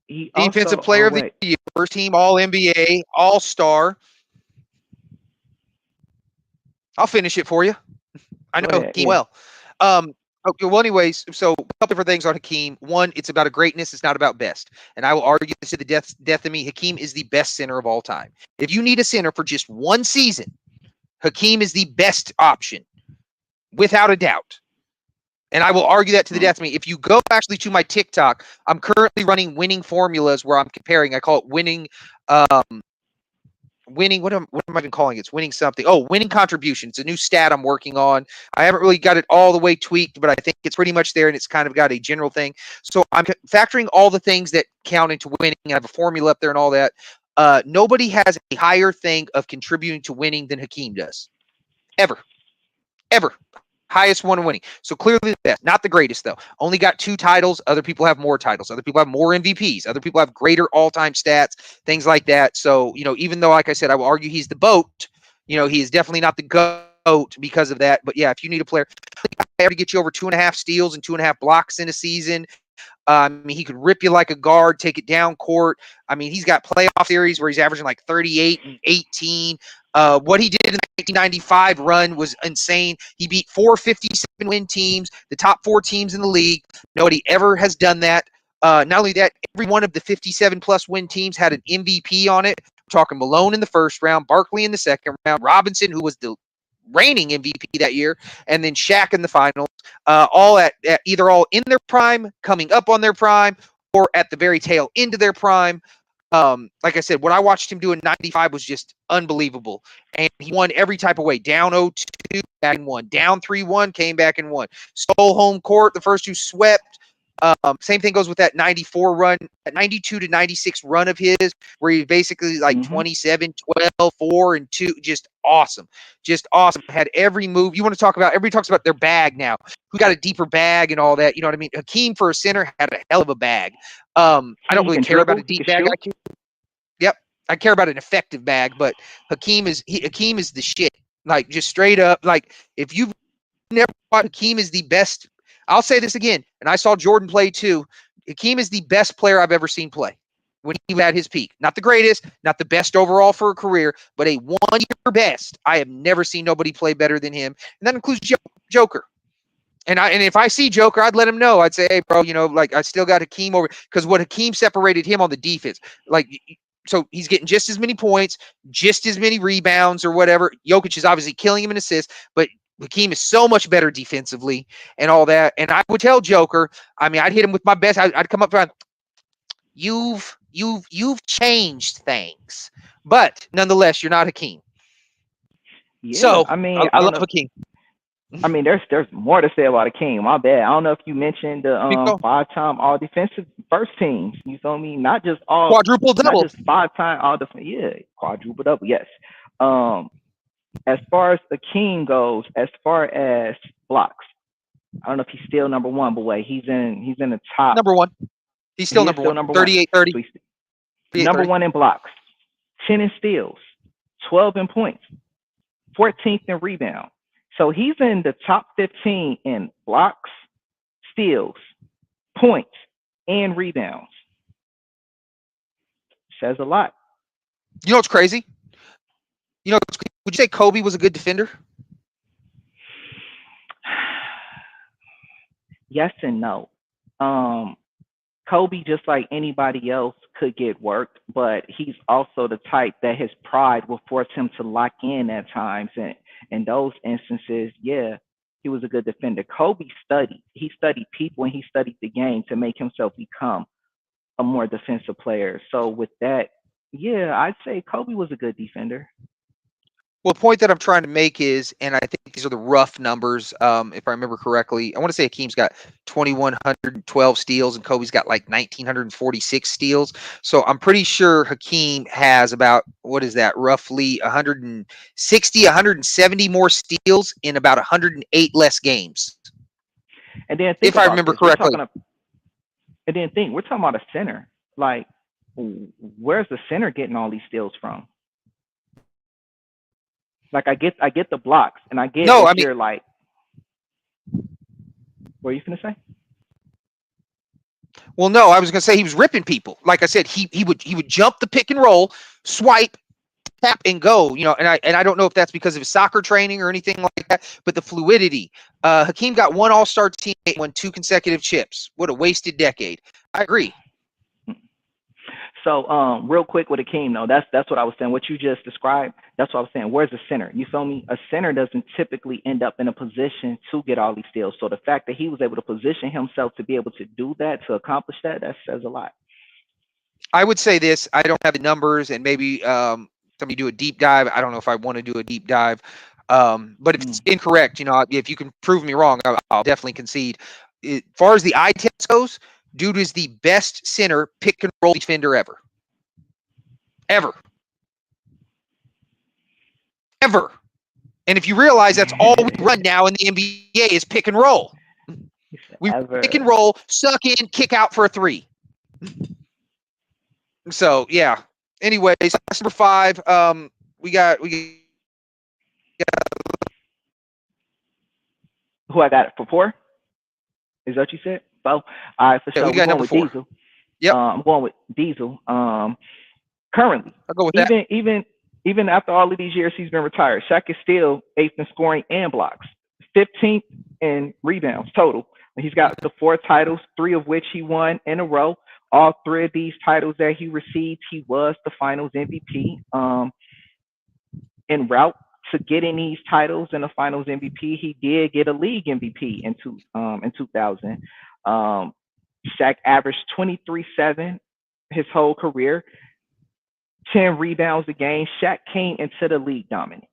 he
Defensive
also
Player of the Year, first team All NBA, All Star. I'll finish it for you. I know Hakeem well. Okay, well, anyways, so a couple different things on Hakeem. One, it's about a greatness. It's not about best. And I will argue this to the death of me. Hakeem is the best center of all time. If you need a center for just one season, Hakeem is the best option, without a doubt. And I will argue that to the death of me. If you go actually to my TikTok, I'm currently running winning formulas where I'm comparing. I call it winning. Winning, what am I even calling it? It's winning something. Oh, winning contribution. It's a new stat I'm working on. I haven't really got it all the way tweaked, but I think it's pretty much there, and it's kind of got a general thing. So I'm factoring all the things that count into winning. I have a formula up there and all that. Nobody has a higher thing of contributing to winning than Hakeem does. Ever. Highest one in winning. So clearly the best. Not the greatest, though. Only got 2 titles. Other people have more titles. Other people have more MVPs. Other people have greater all-time stats, things like that. So, even though, like I said, I will argue he's the GOAT, he is definitely not the GOAT because of that. But, yeah, if you need a player to get you over 2.5 steals and 2.5 blocks in a season, he could rip you like a guard, take it down court. He's got playoff series where he's averaging like 38 and 18. What he did in the 1995 run was insane. He beat 4 57-win teams, the top 4 teams in the league. Nobody ever has done that. Not only that, every one of the 57-plus win teams had an MVP on it. We're talking Malone in the first round, Barkley in the second round, Robinson, who was the reigning MVP that year, and then Shaq in the finals, all at either all in their prime, coming up on their prime, or at the very tail end of their prime. Like I said, what I watched him do in 95 was just unbelievable. And he won every type of way. Down 0-2, back and won. Down 3-1, came back and won. Stole home court. The first two swept. Same thing goes with that 94 run, that 92 to 96 run of his, where he basically like 27, 12, 4, and 2. Just awesome. Just awesome. Had every move. You want to talk about, everybody talks about their bag now. Who got a deeper bag and all that. You know what I mean? Hakeem, for a center, had a hell of a bag. I don't really care about a deep bag. Yep. I care about an effective bag, but Hakeem is the shit. Like, just straight up. Like, if you've never thought Hakeem is the best, I'll say this again, and I saw Jordan play too. Hakeem is the best player I've ever seen play when he was at his peak. Not the greatest, not the best overall for a career, but a one-year best. I have never seen nobody play better than him, and that includes Joker. And if I see Joker, I'd let him know. I'd say, hey, bro, you know, like, I still got Hakeem over, because what Hakeem separated him on the defense, like, so he's getting just as many points, just as many rebounds or whatever. Jokic is obviously killing him in assists, but Hakeem is so much better defensively and all that. And I would tell Joker, I mean, I'd hit him with my best. I'd come up to him, you've changed things, but nonetheless, you're not Hakeem.
Yeah,
So
I mean,
I love Hakeem.
I mean, there's more to say about Hakeem. My bad. I don't know if you mentioned the 5-time All Defensive first teams. You feel me? Not just all
quadruple double.
Not just 5-time All Defensive. Yeah, quadruple double. Yes. As far as Hakeem goes, as far as blocks, I don't know if he's still number one, but wait, he's in the top.
Number one. He's still number one. 38-30.
So number one in blocks, 10 in steals, 12 in points, 14th in rebound. So he's in the top 15 in blocks, steals, points, and rebounds. Says a lot.
You know what's crazy? Would you say Kobe was a good defender?
Yes and no. Kobe, just like anybody else, could get worked, but he's also the type that his pride will force him to lock in at times. And in those instances, yeah, he was a good defender. Kobe studied. He studied people and he studied the game to make himself become a more defensive player. So with that, yeah, I'd say Kobe was a good defender.
Well, the point that I'm trying to make is, and I think these are the rough numbers, if I remember correctly, I want to say Hakeem's got 2,112 steals and Kobe's got like 1,946 steals. So I'm pretty sure Hakeem has about, what is that, roughly 160, 170 more steals in about 108 less games.
And then
if I remember correctly.
And then we're talking about a center. Like, where's the center getting all these steals from? Like, I get the blocks, and I get you're like, what are you gonna say?
Well, no, I was gonna say he was ripping people. Like I said, he would jump the pick and roll, swipe, tap, and go. You know, and I don't know if that's because of his soccer training or anything like that, but the fluidity. Hakeem got one All-Star teammate, won 2 consecutive chips. What a wasted decade. I agree.
So, real quick with Hakeem, though, that's what I was saying. What you just described, that's what I was saying. Where's the center? You feel me? A center doesn't typically end up in a position to get all these steals. So the fact that he was able to position himself to be able to do that, to accomplish that, that says a lot.
I would say this. I don't have the numbers, and maybe somebody do a deep dive. I don't know if I want to do a deep dive. But if it's incorrect, you know, if you can prove me wrong, I'll definitely concede. As far as the eye test goes, dude is the best center pick and roll defender ever. Ever. And if you realize that's all we run now in the NBA is pick and roll. We pick and roll, suck in, kick out for a 3. So yeah. Anyways, that's number 5. We got
who I got it for 4? Is that what you said? Well, all right, for sure.
We got number 4.
Diesel.
Yep.
I'm going with Diesel. Currently,
I'll go with that.
Even after all of these years he's been retired, Shaq is still 8th in scoring and blocks, 15th in rebounds total. He's got the 4 titles, 3 of which he won in a row. All 3 of these titles that he received, he was the Finals MVP. En route to getting these titles and the Finals MVP, he did get a league MVP in 2000. Shaq averaged 23-7 his whole career, 10 rebounds a game. Shaq came into the league dominant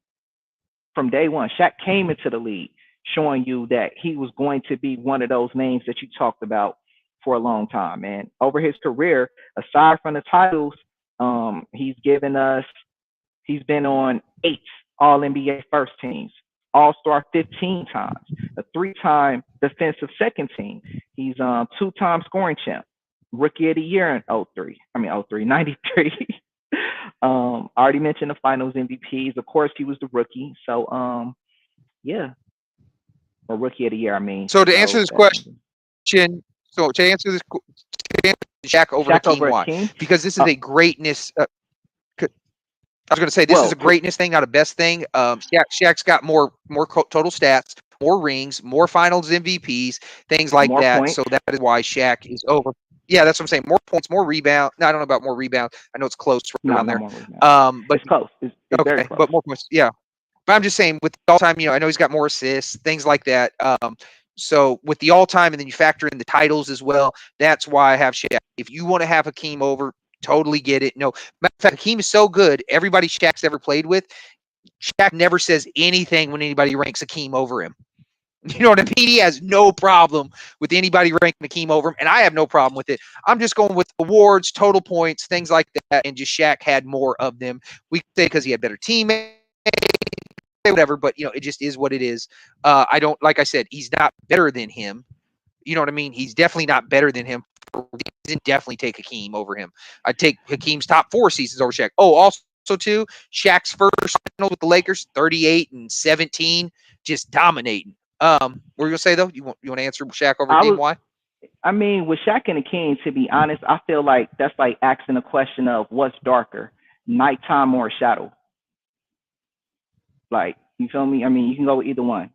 from day one. Shaq came into the league showing you that he was going to be one of those names that you talked about for a long time. And over his career, aside from the titles, he's been on 8 All-NBA first teams, All-Star 15 times, a 3-time defensive second team. He's 2-time scoring champ, Rookie of the Year in 93. I already mentioned the Finals MVPs. Of course, he was the rookie. So, yeah, or Rookie of the Year. I mean.
So to answer this question, Shaq over Hakeem, why? Because this is a greatness. I was going to say this is a greatness thing, not a best thing. Shaq's got more total stats, more rings, more Finals MVPs, things like that. Points. So that is why Shaq is over. Yeah, that's what I'm saying. More points, more rebound. No, I don't know about more rebound. I know it's close around there.
But it's close. It's okay, very close.
But more points. Yeah, but I'm just saying with the all-time. I know he's got more assists, things like that. So with the all-time, and then you factor in the titles as well. That's why I have Shaq. If you want to have Hakeem over, totally get it. No, matter of fact, Hakeem is so good. Everybody Shaq's ever played with, Shaq never says anything when anybody ranks Hakeem over him. You know what I mean? He has no problem with anybody ranking Hakeem over him, and I have no problem with it. I'm just going with awards, total points, things like that, and just Shaq had more of them. We could say because he had better teammates, whatever, but it just is what it is. I don't, like I said, he's not better than him. You know what I mean? He's definitely not better than him. Definitely take Hakeem over him. I'd take Hakeem's top 4 seasons over Shaq. Oh, also too, Shaq's first final with the Lakers, 38 and 17, just dominating. What were you gonna say though? You want to answer Shaq over Hakeem? Why?
I mean, with Shaq and Hakeem, to be honest, I feel like that's like asking a question of what's darker, nighttime or shadow. Like, you feel me? I mean, you can go with either one.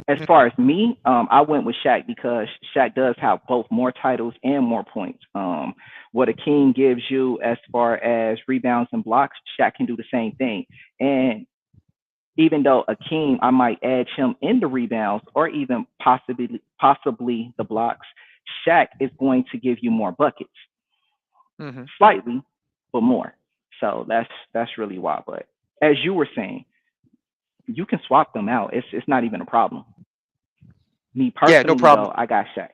As far as me, I went with Shaq because Shaq does have both more titles and more points. What Hakeem gives you as far as rebounds and blocks, Shaq can do the same thing. And even though Hakeem, I might edge him in the rebounds or even possibly the blocks, Shaq is going to give you more buckets, slightly, but more. So that's really why. But as you were saying, you can swap them out. It's not even a problem. Me personally, no problem. Though, I got Shaq.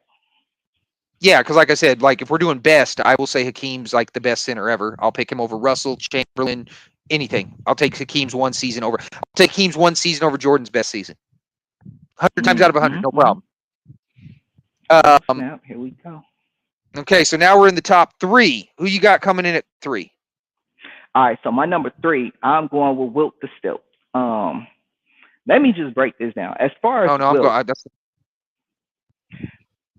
Yeah, because like I said, like if we're doing best, I will say Hakeem's like the best center ever. I'll pick him over Russell, Chamberlain, anything. I'll take Hakeem's one season over. I'll take Hakeem's one season over Jordan's best season. 100 times out of 100, no problem.
Now, here we go.
Okay, so now we're in the top 3. Who you got coming in at 3?
All right, so my number 3, I'm going with Wilt the Stilt. Let me just break this down. As far as Wilt,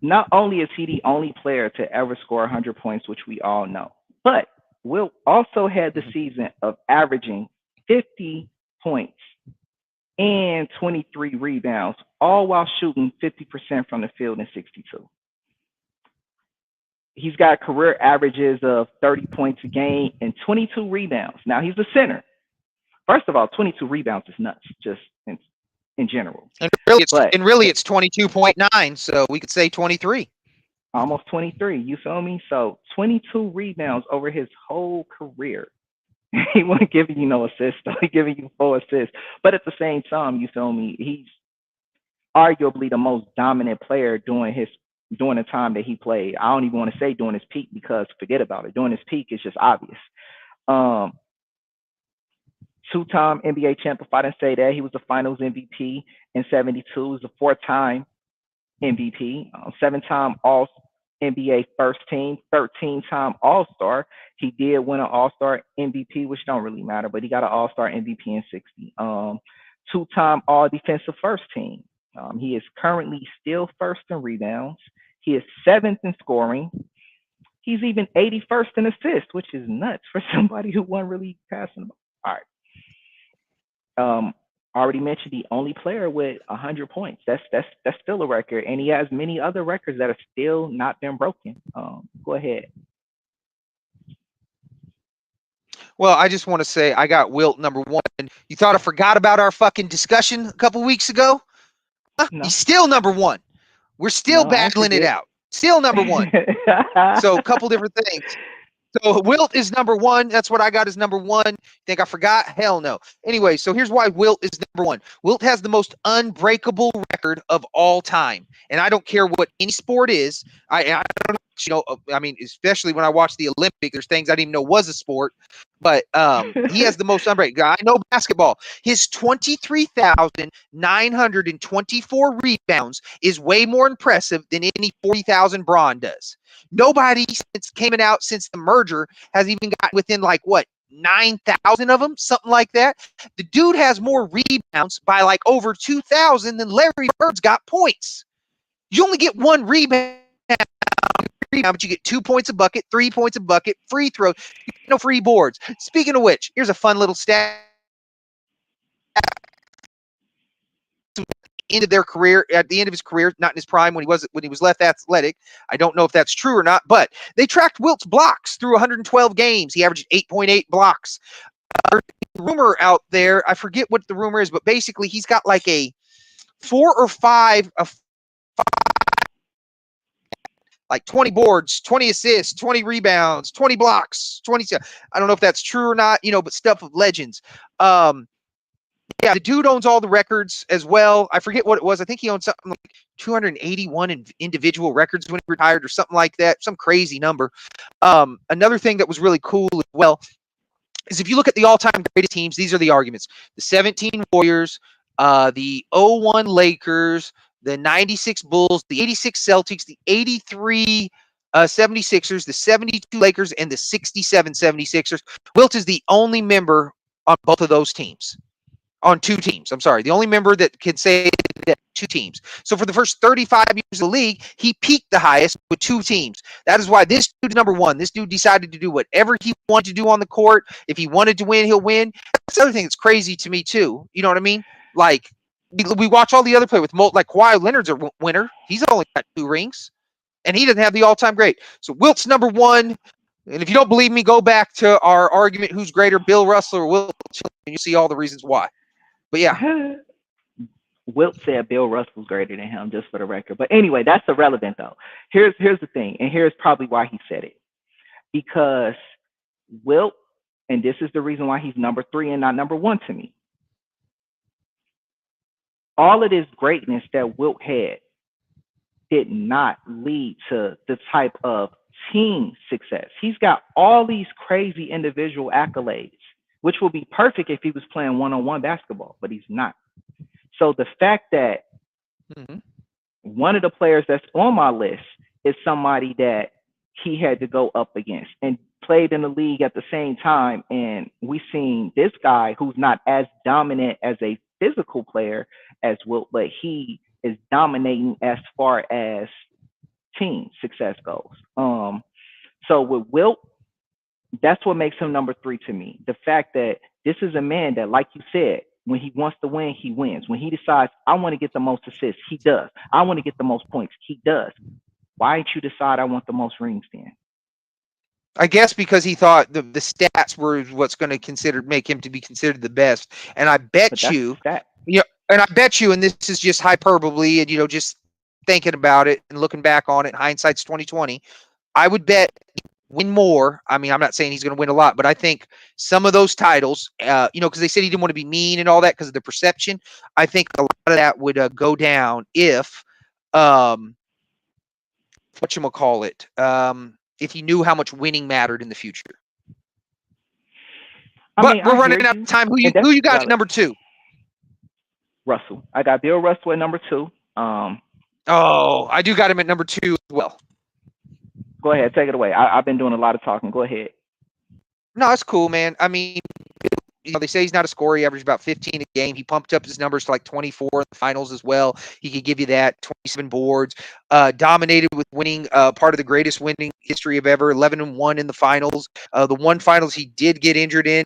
not only is he the only player to ever score 100 points, which we all know, but Wilt also had the season of averaging 50 points and 23 rebounds, all while shooting 50% from the field in 62. He's got career averages of 30 points a game and 22 rebounds. Now, he's a center. First of all, 22 rebounds is nuts, just in general.
And really, it's 22.9, so we could say 23.
Almost 23, you feel me? So 22 rebounds over his whole career. He wasn't giving you no assists, though. He's giving you 4 assists. But at the same time, you feel me? He's arguably the most dominant player during the time that he played. I don't even want to say during his peak because forget about it. During his peak, it's just obvious. 2-time NBA champ, if I didn't say that. He was the Finals MVP in 72. He was a 4-time MVP, 7-time All-NBA first team, 13-time All-Star. He did win an All-Star MVP, which don't really matter, but he got an All-Star MVP in 60. 2-time All-Defensive first team. He is currently still first in rebounds. He is 7th in scoring. He's even 81st in assists, which is nuts for somebody who wasn't really passing the ball. All right. Already mentioned the only player with 100 points. That's still a record, and he has many other records that are still not been broken. Go ahead.
Well, I just want to say I got Wilt number one. You thought I forgot about our fucking discussion a couple weeks ago? Huh? He's
No,
still number one. We're still
no, I ain't
battling it
forget.
out. Still number one. So a couple different things. So Wilt is number one. That's what I got as number one. Think I forgot? Hell no. Anyway, so here's why Wilt is number one. Wilt has the most unbreakable record of all time. And I don't care what any sport is. I don't I mean, especially when I watch the Olympics, there's things I didn't even know was a sport. But he has the most unbreakable. I know basketball. His 23,924 rebounds is way more impressive than any 40,000 Braun does. Nobody since coming out since the merger has even gotten within like what 9,000 of them, something like that. The dude has more rebounds by like over 2,000 than Larry Bird's got points. You only get one rebound, but you get 2 points a bucket, 3 points a bucket, free throws, no free boards. Speaking of which, here's a fun little stat. End of their career, at the end of his career, not in his prime when he was left athletic. I don't know if that's true or not, but they tracked Wilt's blocks through 112 games. He averaged 8.8 blocks. Rumor out there, I forget what the rumor is, but basically he's got like a 4 or 5, like 20 boards, 20 assists, 20 rebounds, 20 blocks, 20. I don't know if that's true or not, but stuff of legends. Yeah, the dude owns all the records as well. I forget what it was. I think he owns something like 281 individual records when he retired or something like that, some crazy number. Another thing that was really cool as well is if you look at the all-time greatest teams, these are the arguments. The 17 Warriors, the 01 Lakers, the 96 Bulls, the 86 Celtics, the 83 76ers, the 72 Lakers, and the 67 76ers. Wilt is the only member on both of those teams. On two teams. I'm sorry. The only member that can say that two teams. So for the first 35 years of the league, he peaked the highest with two teams. That is why this dude's number one. This dude decided to do whatever he wanted to do on the court. If he wanted to win, he'll win. That's the other thing that's crazy to me too. You know what I mean? Like we watch all the other play with like Kawhi Leonard's a winner. He's only got 2 rings, and he doesn't have the all-time great. So Wilt's number one. And if you don't believe me, go back to our argument: who's greater, Bill Russell or Wilt Chamberlain, and you see all the reasons why. But yeah.
Wilt said Bill Russell's greater than him, just for the record. But anyway, that's irrelevant though. Here's the thing, and here's probably why he said it. Because Wilt, and this is the reason why he's number 3 and not number 1 to me. All of this greatness that Wilt had did not lead to the type of team success. He's got all these crazy individual accolades, which will be perfect if he was playing one-on-one basketball, but he's not. So the fact that one of the players that's on my list is somebody that he had to go up against and played in the league at the same time, and we seen this guy who's not as dominant as a physical player as Wilt, but he is dominating as far as team success goes. So with Wilt, that's what makes him number 3 to me. The fact that this is a man that, like you said, when he wants to win, he wins. When he decides, I want to get the most assists, he does. I want to get the most points, he does. Why didn't you decide I want the most rings then?
I guess because he thought the stats were what's going to make him to be considered the best. And I bet you, and I bet you, and this is just hyperbole and, just thinking about it and looking back on it, hindsight's 2020, I would bet win more. I mean, I'm not saying he's going to win a lot, but I think some of those titles, because they said he didn't want to be mean and all that because of the perception. I think a lot of that would go down if, if he knew how much winning mattered in the future. But we're running out of time. Who you got at number 2?
Russell. I got Bill Russell at number 2.
I do got him at number 2 as well.
Go ahead, take it away. I've been doing a lot of talking. Go ahead.
No, that's cool, man. I mean, they say he's not a scorer. He averaged about 15 a game. He pumped up his numbers to like 24 in the finals as well. He could give you that, 27 boards. Dominated with winning, part of the greatest winning history of ever, 11-1 in the finals. The one finals he did get injured in,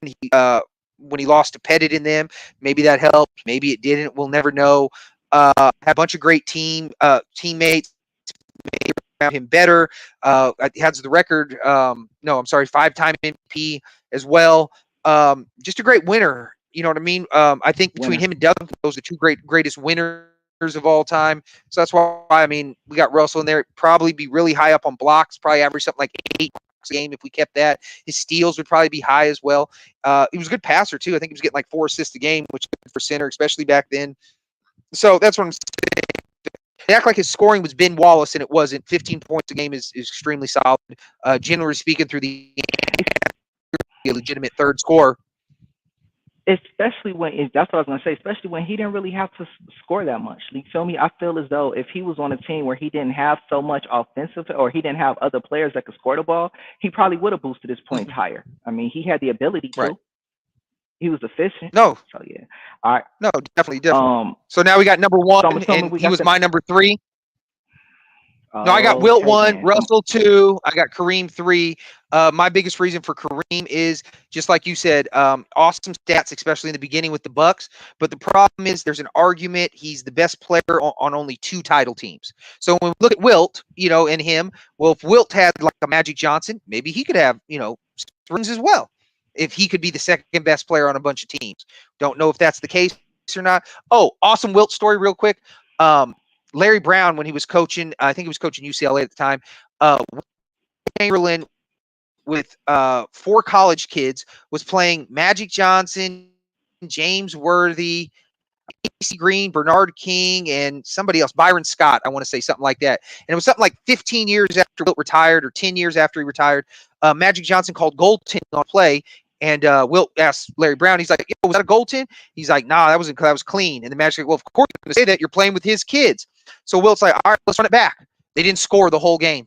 when he lost to Pettit in them. Maybe that helped. Maybe it didn't. We'll never know. Had a bunch of great teammates. Him better. Has the record. 5-time MVP as well. Just a great winner. You know what I mean? I think between him and Duncan, those are the two greatest winners of all time. So that's why, I mean, we got Russell in there. Probably be really high up on blocks, probably average something like 8 blocks a game if we kept that. His steals would probably be high as well. He was a good passer too. I think he was getting like 4 assists a game, which is good for center, especially back then. So that's what I'm saying. They act like his scoring was Ben Wallace, and it wasn't. 15 points a game is extremely solid. Generally speaking, through the a legitimate third scorer.
Especially when, that's what I was going to say, especially when he didn't really have to score that much. You feel me? I feel as though if he was on a team where he didn't have so much offensive, or he didn't have other players that could score the ball, he probably would have boosted his points higher. I mean, he had the ability to.
Right.
He was efficient.
No.
So, yeah. All right.
No, definitely. So now we got number 1,
so
and he was my number 3. No, I got
Okay,
Wilt 1,
man.
Russell 2, I got Kareem 3. My biggest reason for Kareem is, just like you said, awesome stats, especially in the beginning with the Bucks. But the problem is there's an argument he's the best player on only 2 title teams. So when we look at Wilt, you know, and him, well, if Wilt had like a Magic Johnson, maybe he could have, you know, rings as well. If he could be the second best player on a bunch of teams. Don't know if that's the case or not. Oh, awesome Wilt story real quick. Larry Brown, when he was coaching, I think he was coaching UCLA at the time, Chamberlain with 4 college kids was playing Magic Johnson, James Worthy, AC Green, Bernard King, and somebody else, Byron Scott, I want to say something like that. And it was something like 15 years after Wilt retired or 10 years after he retired. Magic Johnson called goaltending on play. And Wilt asked Larry Brown, he's like, was that a goaltend? He's like, nah, that was clean. And the Magic, like, well, of course you're going to say that. You're playing with his kids. So Wilt's like, all right, let's run it back. They didn't score the whole game.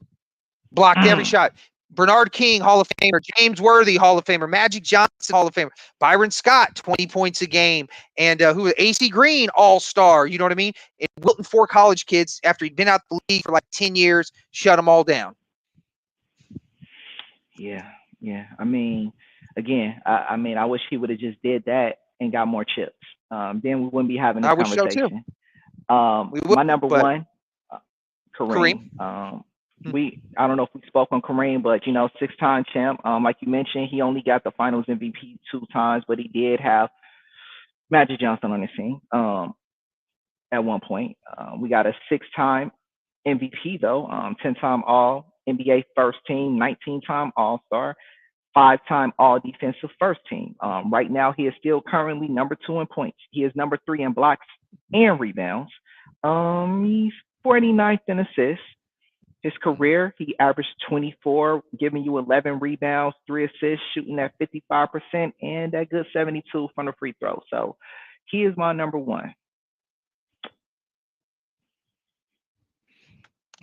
Blocked every shot. Bernard King, Hall of Famer. James Worthy, Hall of Famer. Magic Johnson, Hall of Famer. Byron Scott, 20 points a game. And AC Green, all-star. You know what I mean? And Wilt and 4 college kids, after he'd been out the league for like 10 years, shut them all down.
Yeah. I mean, again, I mean, I wish he would have just did that and got more chips. Then we wouldn't be having this conversation. So my number 1, Kareem. I don't know if we spoke on Kareem, but, you know, 6-time champ. Like you mentioned, he only got the Finals MVP 2 times, but he did have Magic Johnson on his team at one point. We got a 6-time MVP though, 10-time All NBA First Team, 19-time All-Star, 5-time All Defensive First Team. Right now, he is still currently number 2 in points. He is number 3 in blocks and rebounds. He's 49th in assists. His career, he averaged 24, giving you 11 rebounds, 3 assists, shooting at 55%, and that good 72 from the free throw. So he is my number 1.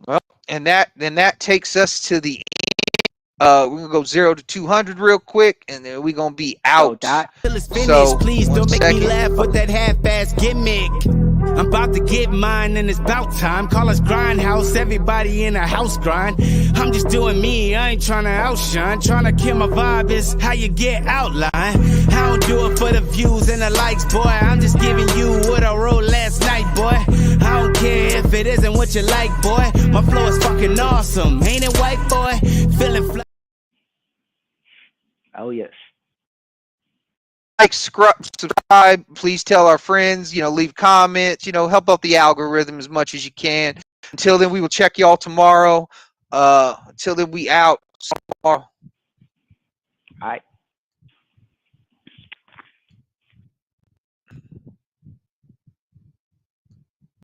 Well, and that takes us to the we're gonna go 0 to 200 real quick, and then we're gonna be out.
So please don't make me laugh with that half-ass gimmick. I'm about to get mine and it's about time. Call us Grindhouse, everybody in a house grind. I'm just doing me, I ain't trying to outshine. Trying to kill my vibe is how you get outlined. I don't do it for the views and the likes, boy. I'm just giving you what I wrote last night, boy. I don't care if it isn't what you like, boy. My flow is fucking awesome, ain't it, white boy? Feeling fly.
Oh, yes.
Like, subscribe, please tell our friends, leave comments, help out the algorithm as much as you can. Until then, we will check y'all tomorrow. Until then, we out.
All right.